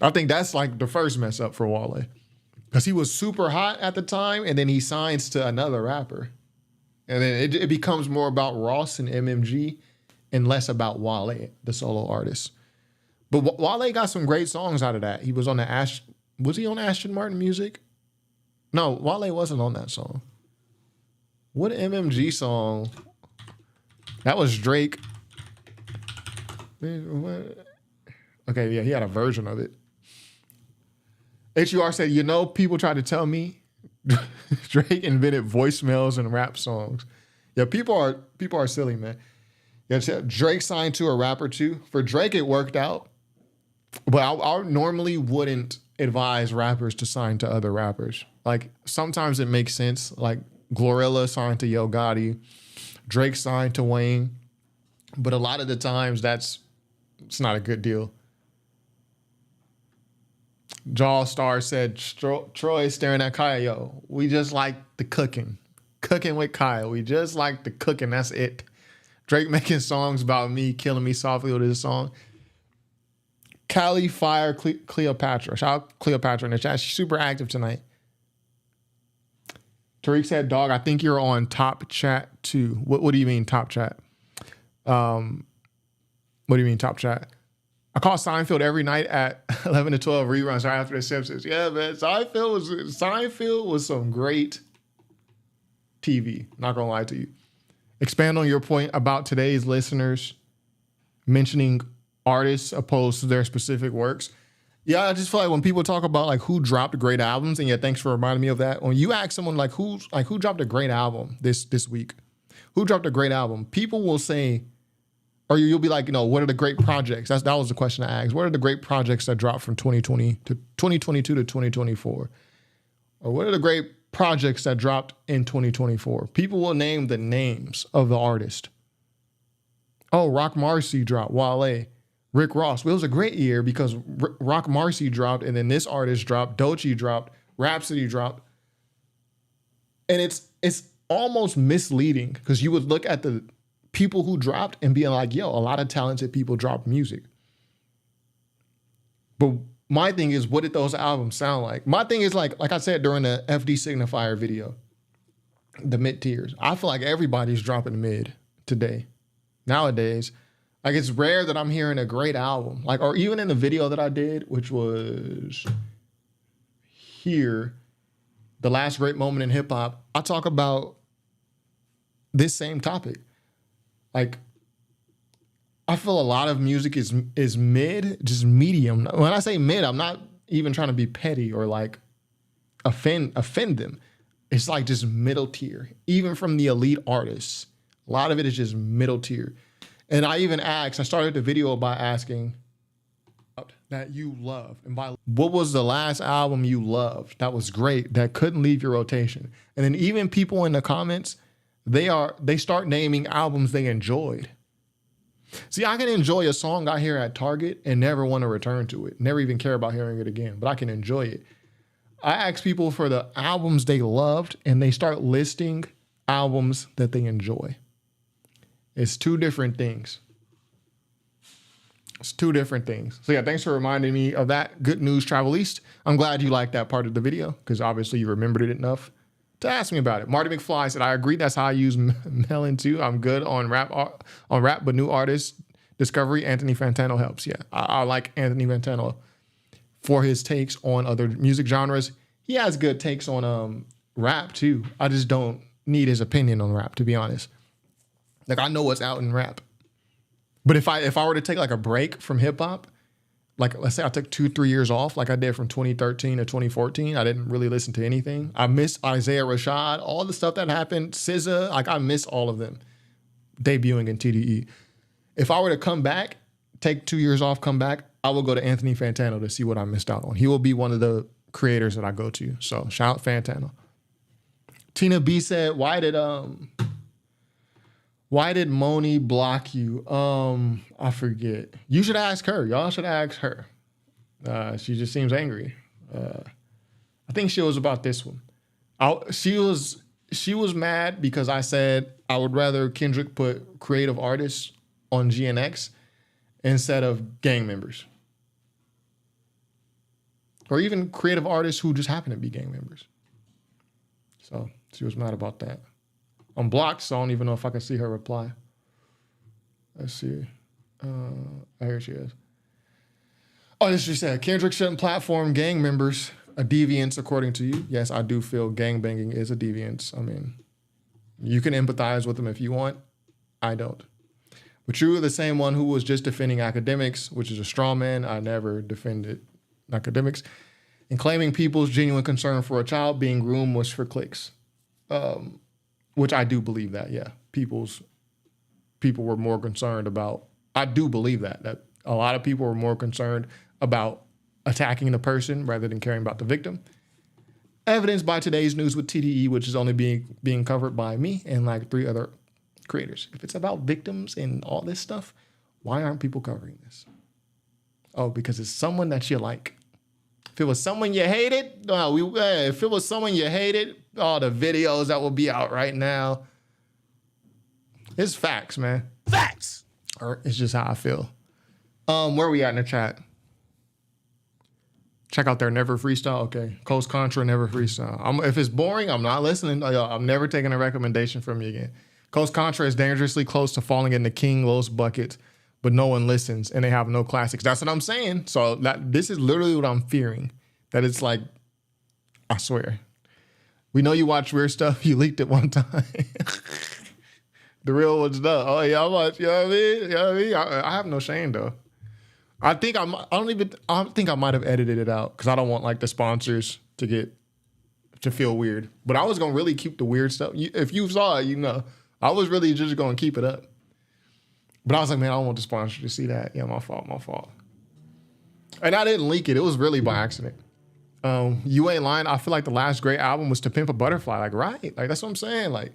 I think that's like the first mess up for Wale. Because he was super hot at the time, and then he signs to another rapper. And then it becomes more about Ross and MMG and less about Wale, the solo artist. But Wale got some great songs out of that. He was on the was he on Ashton Martin music? No, Wale wasn't on that song. What MMG song? That was Drake. Okay, yeah, he had a version of it. HUR said, people try to tell me Drake invented voicemails and rap songs. Yeah, people are silly, man. Yeah, Drake signed to a rapper too. For Drake, it worked out. But I normally wouldn't advise rappers to sign to other rappers. Like sometimes it makes sense. Like Glorilla signed to Yo Gotti, Drake signed to Wayne. But a lot of the times it's not a good deal. Jaw Star said, Troy staring at Kyle. Yo, we just like the cooking. Cooking with Kyle. We just like the cooking. That's it. Drake making songs about me, killing me softly with his song. Cali Fire Cleopatra. Shout out Cleopatra in the chat. She's super active tonight. Tariq said, dog, I think you're on Top Chat too. What do you mean Top Chat? What do you mean Top Chat? I call Seinfeld every night at 11 to 12 reruns right after The Simpsons. Yeah, man. Seinfeld was some great TV. Not gonna lie to you. Expand on your point about today's listeners mentioning artists opposed to their specific works. Yeah, I just feel like when people talk about like who dropped great albums, and yeah, thanks for reminding me of that. When you ask someone like who dropped a great album this week, who dropped a great album, people will say, or you'll be like, what are the great projects? That was the question I asked. What are the great projects that dropped from 2020 to 2022 to 2024? Or what are the great projects that dropped in 2024? People will name the names of the artist. Oh, Rock Marcy dropped, Wale, Rick Ross. Well, it was a great year because Rock Marcy dropped, and then this artist dropped, Doechii dropped, Rhapsody dropped. And it's almost misleading because you would look at the people who dropped and being like, a lot of talented people dropped music. But my thing is, what did those albums sound like? My thing is like I said during the FD Signifier video, the mid tiers. I feel like everybody's dropping mid today. Nowadays, like it's rare that I'm hearing a great album. Like, or even in the video that I did, which was here, the last great moment in hip hop, I talk about this same topic. Like, I feel a lot of music is mid, just medium. When I say mid, I'm not even trying to be petty or like offend them. It's like just middle tier. Even from the elite artists, a lot of it is just middle tier. And I started the video by asking that you love. And by what was the last album you loved that was great, that couldn't leave your rotation? And then even people in the comments, they start naming albums they enjoyed. See, I can enjoy a song I hear at Target and never want to return to it. Never even care about hearing it again, but I can enjoy it. I ask people for the albums they loved and they start listing albums that they enjoy. It's two different things. It's two different things. So yeah, thanks for reminding me of that. Good news, Travel East. I'm glad you liked that part of the video because obviously you remembered it enough to ask me about it. Marty McFly said, I agree. That's how I use Melon too. I'm good on rap, but new artist discovery, Anthony Fantano helps. Yeah, I like Anthony Fantano for his takes on other music genres. He has good takes on rap too. I just don't need his opinion on rap, to be honest. Like, I know what's out in rap. But if I were to take like a break from hip hop, like let's say I took 2-3 years off, like I did from 2013 to 2014, I didn't really listen to anything. I missed Isaiah Rashad, all the stuff that happened, SZA, like I missed all of them debuting in TDE. If I were to come back, take 2 years off, come back, I will go to Anthony Fantano to see what I missed out on. He will be one of the creators that I go to. So shout out Fantano. Tina B said, why did Moni block you? I forget. You should ask her. Y'all should ask her. She just seems angry. I think she was about this one. She was mad because I said I would rather Kendrick put creative artists on GNX instead of gang members. Or even creative artists who just happen to be gang members. So she was mad about that. I'm blocked, so I don't even know if I can see her reply. Let's see. Here she is. Oh, this she said, Kendrick shouldn't platform gang members, a deviance according to you. Yes, I do feel gang banging is a deviance. I mean, you can empathize with them if you want. I don't. But you were the same one who was just defending academics, which is a straw man. I never defended academics. And claiming people's genuine concern for a child being groomed was for clicks. Which I do believe that, yeah. People were more concerned about, I do believe that a lot of people were more concerned about attacking the person rather than caring about the victim. Evidenced by today's news with TDE, which is only being covered by me and like 3 other creators. If it's about victims and all this stuff, why aren't people covering this? Oh, because it's someone that you like. If it was someone you hated, if it was someone you hated, all the videos that will be out right now. It's facts, man. Facts. Or it's just how I feel. Where are we at in the chat? Check out their Never Freestyle. Okay. Coast Contra, Never Freestyle. If it's boring, I'm not listening. I'm never taking a recommendation from you again. Coast Contra is dangerously close to falling in the King Los bucket, but no one listens and they have no classics. That's what I'm saying. So this is literally what I'm fearing. That it's like, I swear. We know you watch weird stuff. You leaked it one time. The real one's done. Oh yeah, I watch. You know what I mean? You know what I mean? I have no shame though. I think I might have edited it out because I don't want like the sponsors to feel weird. But I was gonna really keep the weird stuff. If you saw it, you know, I was really just gonna keep it up. But I was like, man, I don't want the sponsor to see that. Yeah, my fault. And I didn't leak it. It was really by accident. You ain't lying. I feel like the last great album was To Pimp a Butterfly. Like, right? Like, that's what I'm saying. Like,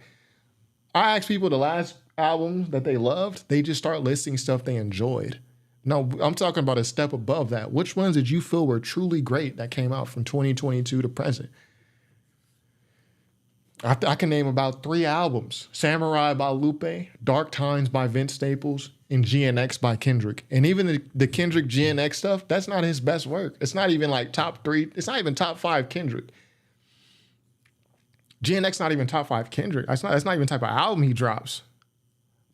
I ask people the last albums that they loved, they just start listing stuff they enjoyed. No, I'm talking about a step above that. Which ones did you feel were truly great that came out from 2022 to present? I can name about 3 albums. Samurai by Lupe, Dark Times by Vince Staples, and GNX by Kendrick. And even the Kendrick GNX stuff, that's not his best work. It's not even like top 3. It's not even top 5 Kendrick. GNX not even top 5 Kendrick. That's not even the type of album he drops.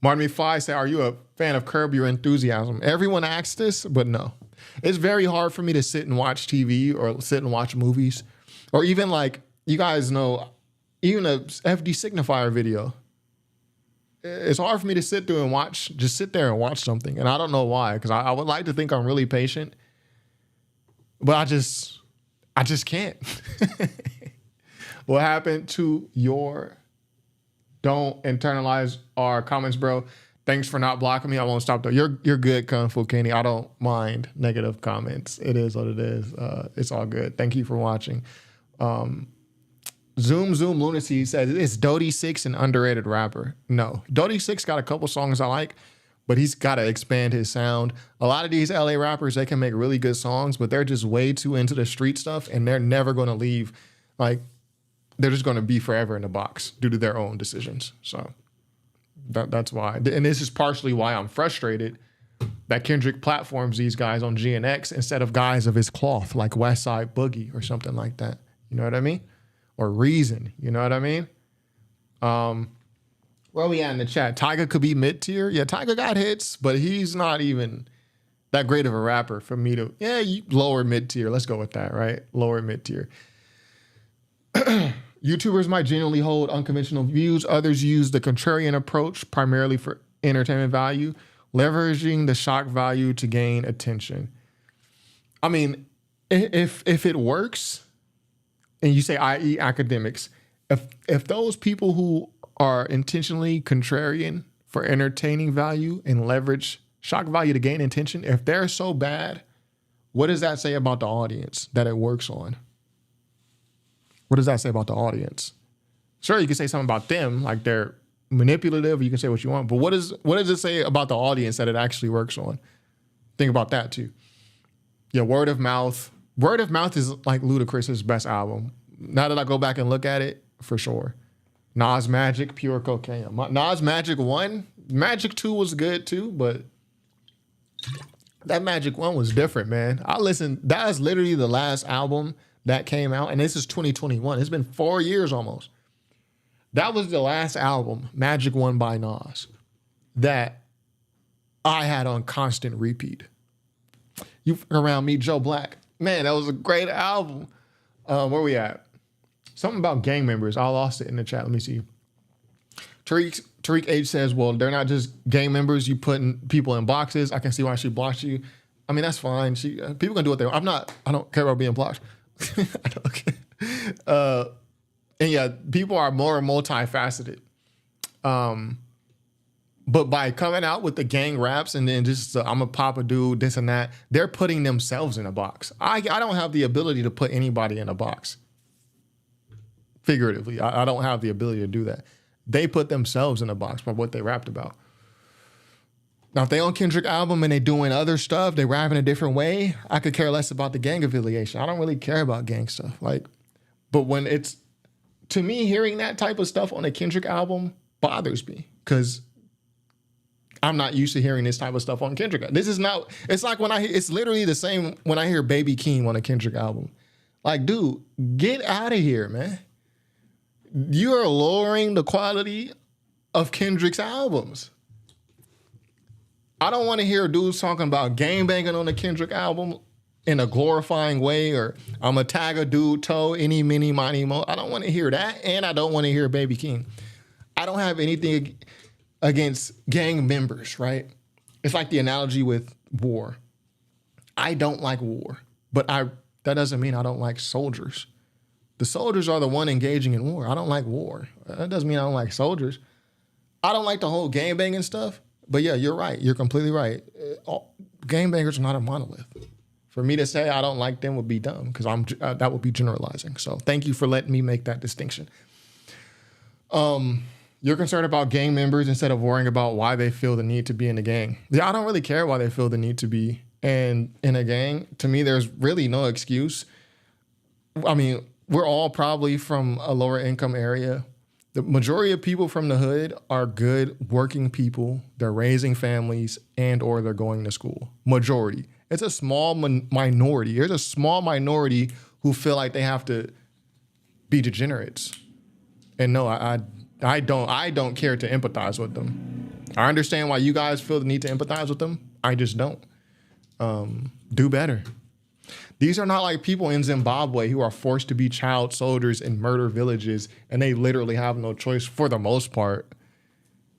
Martin McFly said, are you a fan of Curb Your Enthusiasm? Everyone asks this, but no. It's very hard for me to sit and watch TV or sit and watch movies. Or even like, you guys know, even a FD Signifier video. It's hard for me to sit there and watch something. And I don't know why, because I would like to think I'm really patient. But I just can't. What happened to your don't internalize our comments, bro? Thanks for not blocking me. I won't stop though. You're good, Kung Fu Kenny. I don't mind negative comments. It is what it is. It's all good. Thank you for watching. Zoom Lunacy says, is Dodie Six an underrated rapper? No. Dodie Six got a couple songs I like, but he's got to expand his sound. A lot of these LA rappers, they can make really good songs, but they're just way too into the street stuff, and they're never going to leave. Like, they're just going to be forever in the box due to their own decisions. So That's why. And this is partially why I'm frustrated that Kendrick platforms these guys on GNX instead of guys of his cloth like Westside Boogie or something like that. You know what I mean? Or Reason. You know what I mean? Where are we at in the chat? Tyga could be mid-tier. Yeah, Tyga got hits, but he's not even that great of a rapper for me to, lower mid-tier. Let's go with that, right? Lower mid-tier. YouTubers might genuinely hold unconventional views. Others use the contrarian approach primarily for entertainment value, leveraging the shock value to gain attention. I mean, if it works, and you say, i.e. academics, if those people who are intentionally contrarian for entertaining value and leverage shock value to gain attention, if they're so bad, what does that say about the audience that it works on? What does that say about the audience? Sure, you can say something about them, like they're manipulative, you can say what you want, but what does it say about the audience that it actually works on? Think about that too. Yeah, Word of Mouth. Word of Mouth is like Ludacris's best album. Now that I go back and look at it, for sure. Nas Magic, Pure Cocaine. Nas Magic 1, Magic 2 was good too, but that Magic 1 was different, man. That is literally the last album that came out, and this is 2021. It's been 4 years almost. That was the last album, Magic 1 by Nas, that I had on constant repeat. You Around Me, Joe Black. Man, that was a great album. Where we at? Something about gang members. I lost it in the chat. Let me see. Tariq H says, well, they're not just gang members. You putting people in boxes. I can see why she blocked you. I mean, that's fine. People can do what they want. I don't care about being blocked. I don't care. And yeah, people are more multifaceted. But by coming out with the gang raps and then just, I'm a pop a dude, this and that, they're putting themselves in a box. I don't have the ability to put anybody in a box. Figuratively, I don't have the ability to do that. They put themselves in a box by what they rapped about. Now, if they on Kendrick album and they doing other stuff, they rap in a different way, I could care less about the gang affiliation. I don't really care about gang stuff. But when it's, to me, hearing that type of stuff on a Kendrick album bothers me because I'm not used to hearing this type of stuff on Kendrick. It's like it's literally the same when I hear Baby Keem on a Kendrick album. Like, dude, get out of here, man. You are lowering the quality of Kendrick's albums. I don't want to hear dudes talking about gangbanging on the Kendrick album in a glorifying way, or I'm a tag a dude, toe, any, mini, money, mo. I don't want to hear that, and I don't want to hear Baby Keem. I don't have anything against gang members, right? It's like the analogy with war. I don't like war, but that doesn't mean I don't like soldiers. The soldiers are the one engaging in war. I don't like war. That doesn't mean I don't like soldiers. I don't like the whole gangbanging stuff. But yeah, you're right. You're completely right. Gangbangers are not a monolith. For me to say I don't like them would be dumb because that would be generalizing. So thank you for letting me make that distinction. You're concerned about gang members instead of worrying about why they feel the need to be in a gang. Yeah, I don't really care why they feel the need to be in a gang. To me, there's really no excuse. I mean, we're all probably from a lower income area. The majority of people from the hood are good working people. They're raising families and or they're going to school. Majority. It's a small minority. There's a small minority who feel like they have to be degenerates. And no, I don't care to empathize with them. I understand why you guys feel the need to empathize with them. I just don't. Do better. These are not like people in Zimbabwe who are forced to be child soldiers in murder villages and they literally have no choice for the most part.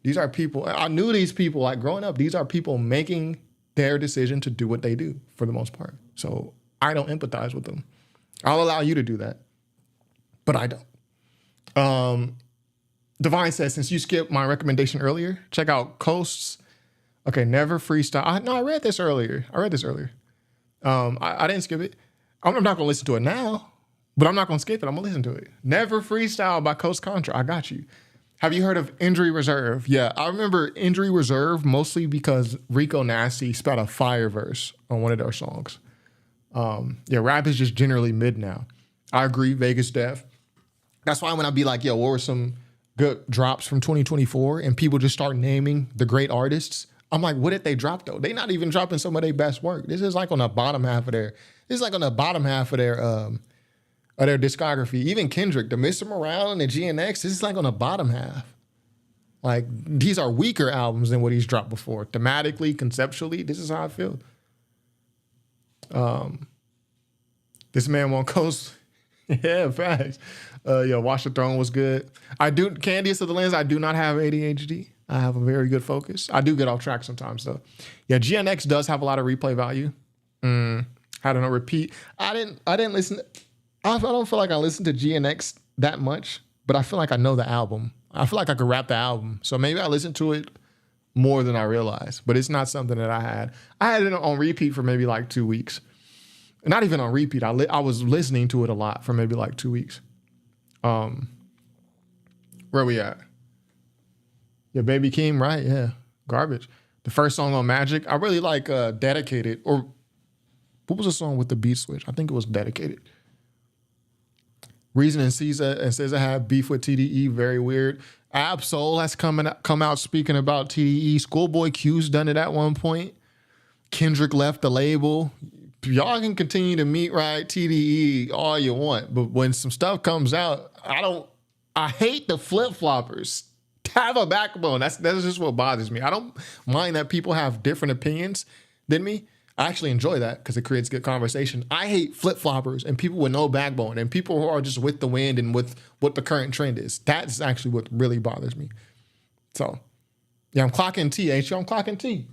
These are people, I knew these people like growing up, these are people making their decision to do what they do for the most part. So I don't empathize with them. I'll allow you to do that, but I don't. Divine says, since you skipped my recommendation earlier, check out Coast's. Okay, Never Freestyle. I read this earlier. I didn't skip it. I'm not going to listen to it now, but I'm not going to skip it. I'm going to listen to it. Never Freestyle by Coast Contra. I got you. Have you heard of Injury Reserve? Yeah, I remember Injury Reserve mostly because Rico Nasty spat a fire verse on one of their songs. Yeah, rap is just generally mid now. I agree, Vegas Def. That's why when I be like, yo, what were some good drops from 2024 and people just start naming the great artists, I'm like, what did they drop though? They not even dropping some of their best work. This is like on the bottom half of their discography. Even Kendrick, the Mr. Morale and the GNX, this is like on the bottom half. Like, these are weaker albums than what he's dropped before. Thematically, conceptually, this is how I feel. This man won't coast. Yeah, facts. Watch the Throne was good. Candice of the Lens, I do not have ADHD. I have a very good focus. I do get off track sometimes, though. Yeah, GNX does have a lot of replay value. I don't know, repeat. I didn't listen. I don't feel like I listened to GNX that much, but I feel like I know the album. I feel like I could rap the album. So maybe I listened to it more than I realized, but it's not something that I had. I had it on repeat for maybe like 2 weeks. Not even on repeat. I was listening to it a lot for maybe like 2 weeks. Where we at? Yeah, Baby Keem, right? Yeah, Garbage. The first song on Magic, I really like Dedicated. Or what was the song with the beat switch? I think it was Dedicated. Reason and SZA have beef with TDE, very weird. Ab Soul has come out speaking about TDE. Schoolboy Q's done it at one point. Kendrick left the label. Y'all can continue to meet right TDE all you want, but when some stuff comes out, I hate the flip-floppers. Have a backbone. That's just what bothers me. I don't mind that people have different opinions than me. I actually enjoy that because it creates good conversation. I hate flip-floppers and people with no backbone and people who are just with the wind and with what the current trend is. That's actually what really bothers me. So, yeah, I'm clocking T, ain't you? I'm clocking T.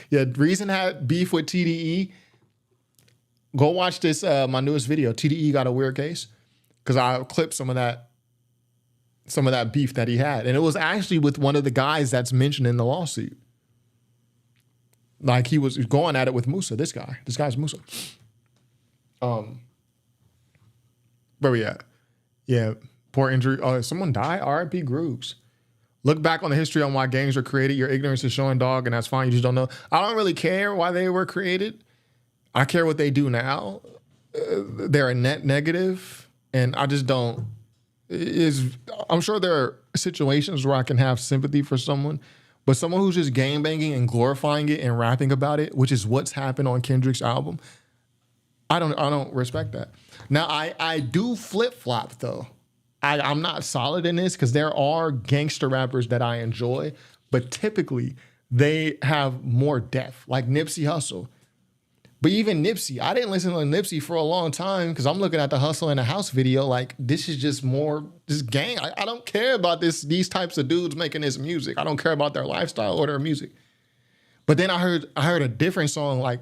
Yeah, Reason had beef with TDE. Go watch this, my newest video. TDE got a weird case because I clipped some of that beef that he had. And it was actually with one of the guys that's mentioned in the lawsuit. Like he was going at it with Musa, this guy's Musa. Where we at? Yeah, poor injury. Oh, someone died? R.I.P. Grooves. Look back on the history on why gangs were created. Your ignorance is showing, dog, and that's fine. You just don't know. I don't really care why they were created. I care what they do now. They're a net negative, and I just don't. I'm sure there are situations where I can have sympathy for someone, but someone who's just gangbanging and glorifying it and rapping about it, which is what's happened on Kendrick's album, I don't respect that. Now, I do flip-flop, though. I'm not solid in this because there are gangster rappers that I enjoy, but typically they have more depth, like Nipsey Hussle. But even Nipsey, I didn't listen to Nipsey for a long time because I'm looking at the Hustle in the House video like this is just more this gang. I don't care about these types of dudes making this music. I don't care about their lifestyle or their music. But then I heard a different song like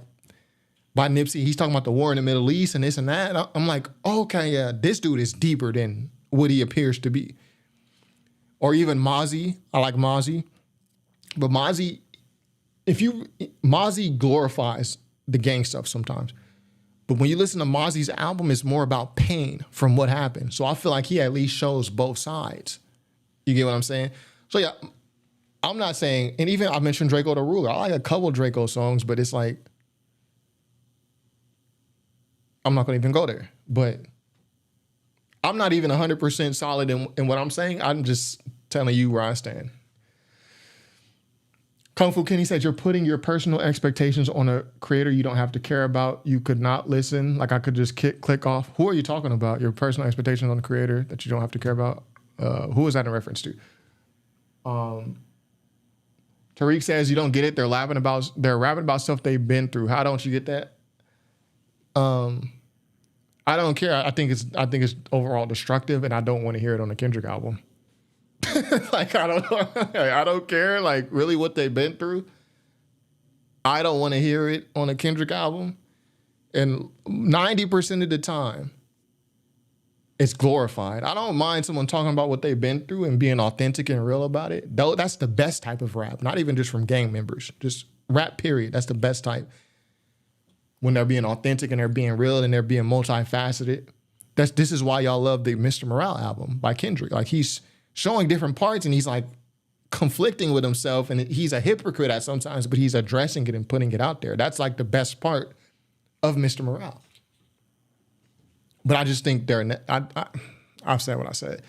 by Nipsey. He's talking about the war in the Middle East and this and that. And I'm like, okay, yeah, this dude is deeper than what he appears to be. Or even Mozzie. I like Mozzie. But Mozzie glorifies the gang stuff sometimes. But when you listen to Mozzie's album, it's more about pain from what happened. So I feel like he at least shows both sides. You get what I'm saying? So yeah, I'm not saying, and even I mentioned Draco the Ruler. I like a couple Draco songs, but it's like, I'm not gonna even go there. But I'm not even 100% solid in what I'm saying. I'm just telling you where I stand. Kung Fu Kenny said, you're putting your personal expectations on a creator you don't have to care about. You could not listen. Like I could just click off. Who are you talking about? Your personal expectations on a creator that you don't have to care about? Who is that in reference to? Tariq says, you don't get it. They're rapping about stuff they've been through. How don't you get that? I don't care. I think it's overall destructive and I don't want to hear it on the Kendrick album. Like, I don't care, like, really what they've been through. I don't want to hear it on a Kendrick album. And 90% of the time, it's glorified. I don't mind someone talking about what they've been through and being authentic and real about it. Though that's the best type of rap, not even just from gang members. Just rap, period. That's the best type. When they're being authentic and they're being real and they're being multifaceted. This is why y'all love the Mr. Morale album by Kendrick. Like, he's showing different parts and he's like conflicting with himself and he's a hypocrite at sometimes, but he's addressing it and putting it out there. That's like the best part of Mr. Morale. But I just think I've said what I said.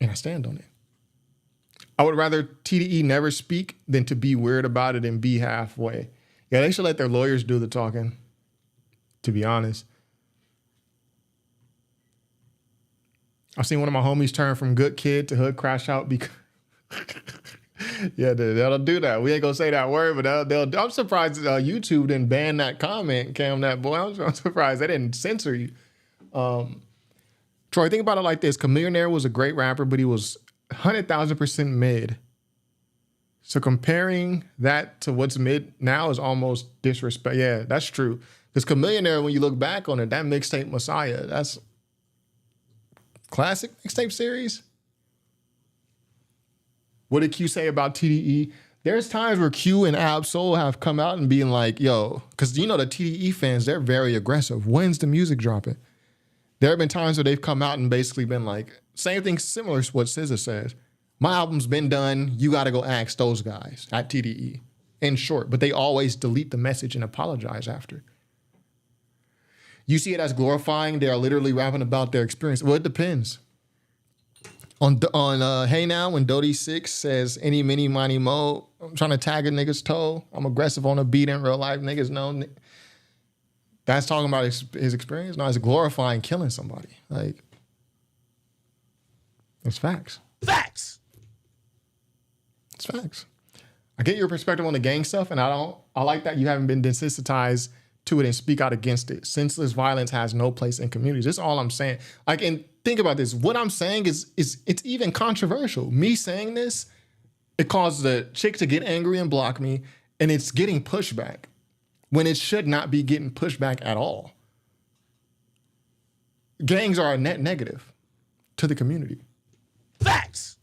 And I stand on it. I would rather TDE never speak than to be weird about it and be halfway. Yeah, they should let their lawyers do the talking, to be honest. I've seen one of my homies turn from good kid to hood crash out because... Yeah, they'll do that. We ain't gonna say that word, but they'll. I'm surprised YouTube didn't ban that comment, Cam. That boy, I'm surprised they didn't censor you. Troy, think about it like this: Chamillionaire was a great rapper, but he was 100,000% mid. So comparing that to what's mid now is almost disrespect. Yeah, that's true. Because Chamillionaire, when you look back on it, that mixtape Messiah, that's classic mixtape series. What did Q say about TDE? There's times where Q and Ab Soul have come out and being like, yo, because you know the TDE fans, they're very aggressive. When's the music dropping? There have been times where they've come out and basically been like, same thing similar to what SZA says. My album's been done. You got to go ask those guys at TDE. In short, but they always delete the message and apologize after. You see it as glorifying. They are literally rapping about their experience. Well, it depends. On Hey Now, when Dodie 6 says any, mini, money, mo, I'm trying to tag a nigga's toe. I'm aggressive on a beat in real life. Niggas know. That's talking about his experience. No, it's glorifying killing somebody. Like, it's facts. Facts. It's facts. I get your perspective on the gang stuff, and I like that you haven't been desensitized to it and speak out against it. Senseless violence has no place in communities. That's all I'm saying. Like, and think about this. What I'm saying is it's even controversial. Me saying this, it causes the chick to get angry and block me, and it's getting pushback when it should not be getting pushback at all. Gangs are a net negative to the community. Facts.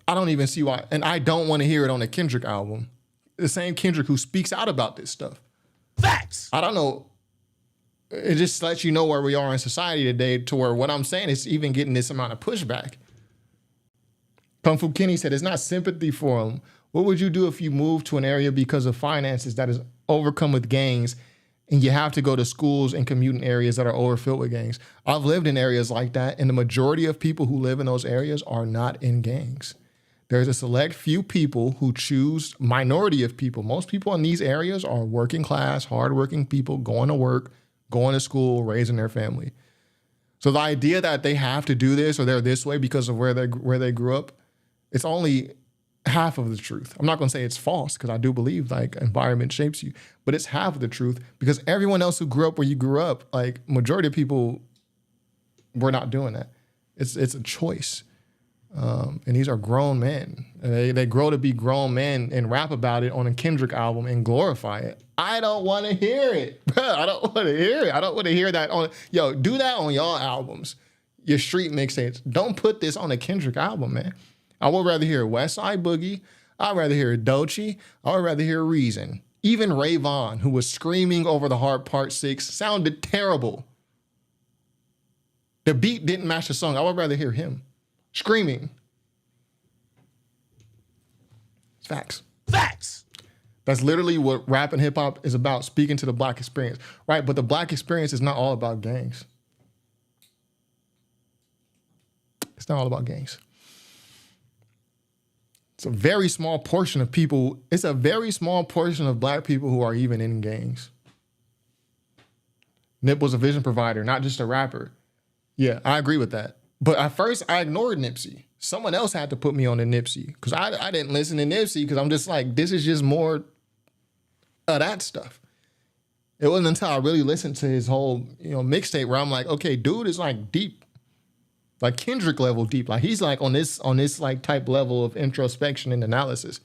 I don't even see why, and I don't want to hear it on the Kendrick album. The same Kendrick who speaks out about this stuff. Facts. I don't know. It just lets you know where we are in society today to where what I'm saying is even getting this amount of pushback. Kung Fu Kenny said, it's not sympathy for him. What would you do if you moved to an area because of finances that is overcome with gangs and you have to go to schools and commuting areas that are overfilled with gangs? I've lived in areas like that, and the majority of people who live in those areas are not in gangs. There's a select few people who choose, minority of people. Most people in these areas are working class, hardworking people going to work, going to school, raising their family. So the idea that they have to do this or they're this way because of where they grew up, it's only half of the truth. I'm not going to say it's false because I do believe like environment shapes you, but it's half of the truth because everyone else who grew up where you grew up, like majority of people were not doing that. It's a choice. And these are grown men. They grow to be grown men and rap about it on a Kendrick album and glorify it. I don't want to hear it. I don't want to hear it. I don't want to hear that on... Yo, do that on y'all albums. Your street mixtapes. Don't put this on a Kendrick album, man. I would rather hear West Side Boogie. I'd rather hear Doechii. I would rather hear Reason. Even Ray Vaughn, who was screaming over the Heart Part 6, sounded terrible. The beat didn't match the song. I would rather hear him screaming. It's facts. Facts. That's literally what rap and hip hop is about, speaking to the Black experience, right? But the Black experience is not all about gangs. It's not all about gangs. It's a very small portion of people. It's a very small portion of Black people who are even in gangs. Nip was a vision provider, not just a rapper. Yeah, I agree with that. But at first, I ignored Nipsey. Someone else had to put me on the Nipsey because I didn't listen to Nipsey because I'm just like, this is just more of that stuff. It wasn't until I really listened to his whole, mixtape where I'm like, okay, dude is like deep, like Kendrick level deep. Like he's like on this like type level of introspection and analysis.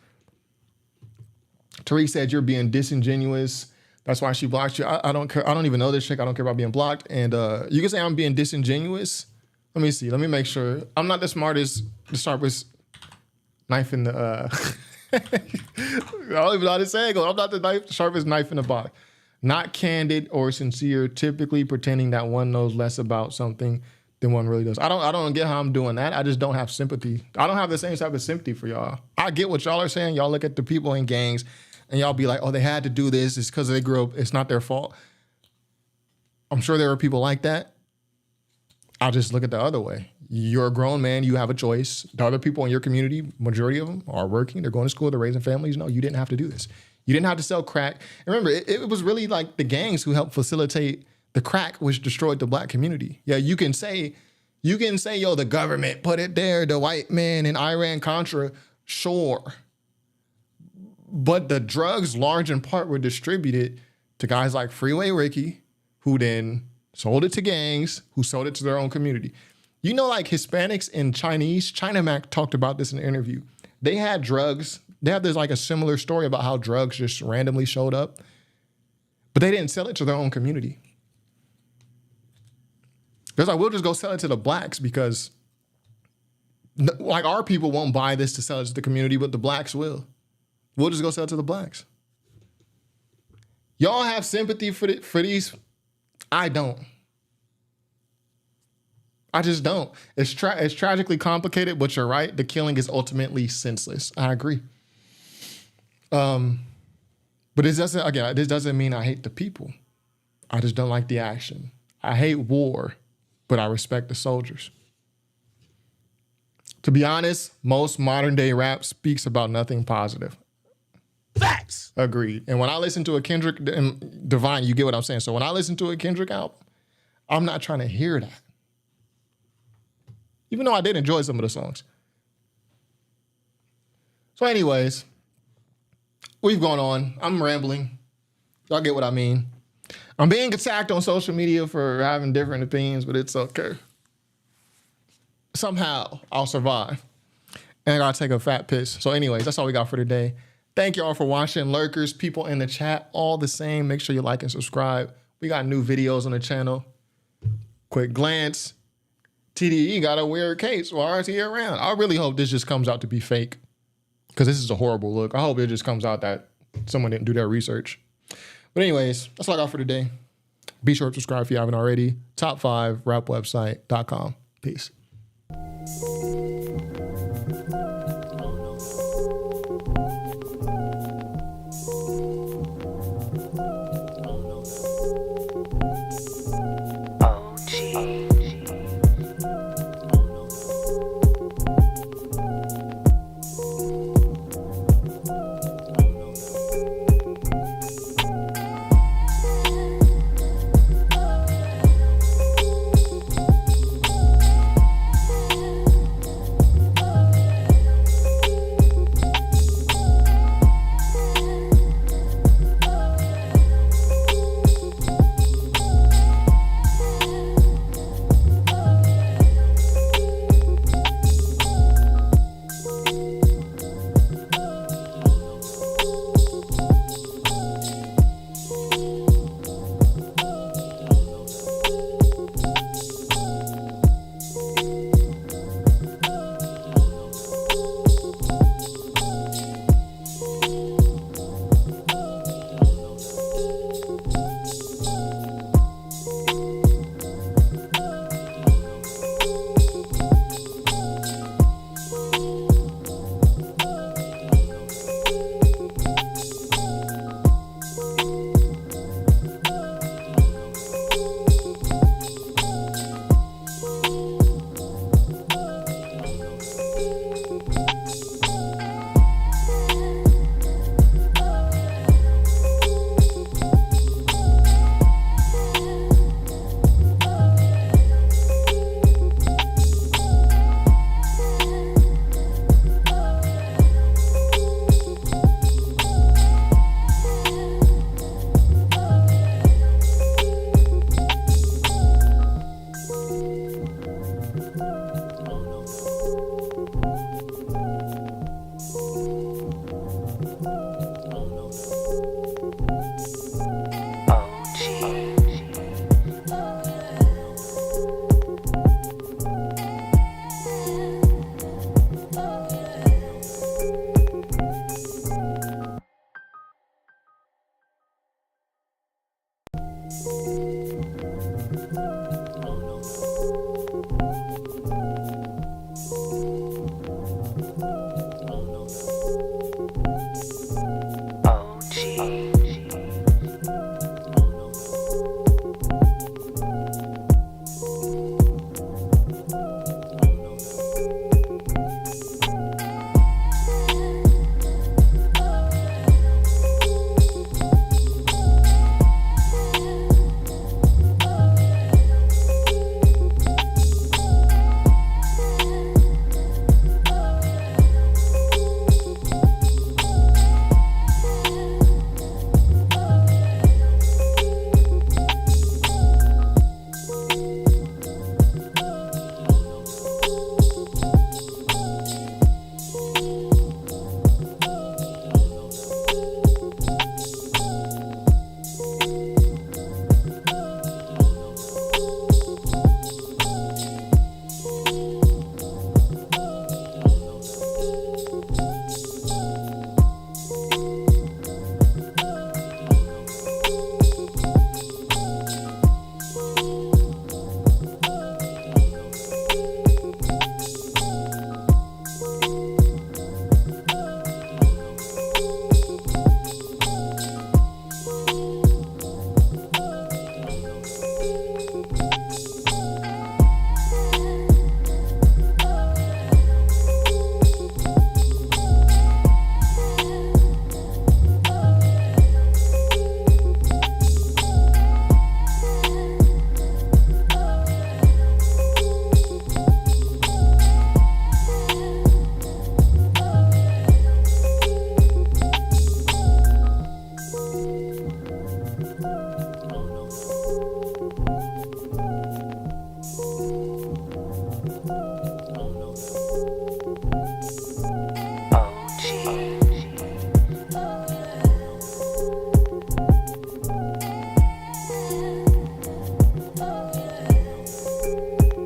Tariq said you're being disingenuous. That's why she blocked you. I don't care. I don't even know this chick. I don't care about being blocked. And you can say I'm being disingenuous. Let me see. Let me make sure. I'm not the smartest, the sharpest knife in the... I don't even know how to say it. I'm not the sharpest knife in the box. Not candid or sincere, typically pretending that one knows less about something than one really does. I don't get how I'm doing that. I just don't have sympathy. I don't have the same type of sympathy for y'all. I get what y'all are saying. Y'all look at the people in gangs and y'all be like, oh, they had to do this. It's because they grew up. It's not their fault. I'm sure there are people like that. I'll just look at the other way. You're a grown man. You have a choice. The other people in your community, majority of them are working. They're going to school. They're raising families. No, you didn't have to do this. You didn't have to sell crack. And remember, it was really like the gangs who helped facilitate the crack, which destroyed the black community. Yeah, you can say, yo, the government put it there. The white man in Iran-Contra, sure. But the drugs, large in part, were distributed to guys like Freeway Ricky, who then sold it to gangs, who sold it to their own community. You know, like Hispanics and Chinese, China Mac talked about this in an interview. They had drugs. They have this like a similar story about how drugs just randomly showed up, but they didn't sell it to their own community. Because like, we'll just go sell it to the blacks because like our people won't buy this to sell it to the community, but the blacks will. We'll just go sell it to the blacks. Y'all have sympathy for these? I don't. I just don't. It's tragically complicated, but you're right. The killing is ultimately senseless. I agree. But this doesn't mean I hate the people. I just don't like the action. I hate war, but I respect the soldiers. To be honest, most modern day rap speaks about nothing positive. Facts. Agreed. And when I listen to a Kendrick and Divine, you get what I'm saying. So when I listen to a Kendrick album, I'm not trying to hear that. Even though I did enjoy some of the songs. So anyways, we've gone on. I'm rambling. Y'all get what I mean. I'm being attacked on social media for having different opinions, but it's okay. Somehow I'll survive. And I gotta take a fat piss. So anyways, that's all we got for today. Thank you all for watching. Lurkers, people in the chat, all the same. Make sure you like and subscribe. We got new videos on the channel. Quick glance. TDE got a weird case. Why is he around? I really hope this just comes out to be fake because this is a horrible look. I hope it just comes out that someone didn't do their research. But anyways, that's all I got for today. Be sure to subscribe if you haven't already. Top5rapwebsite.com. Peace.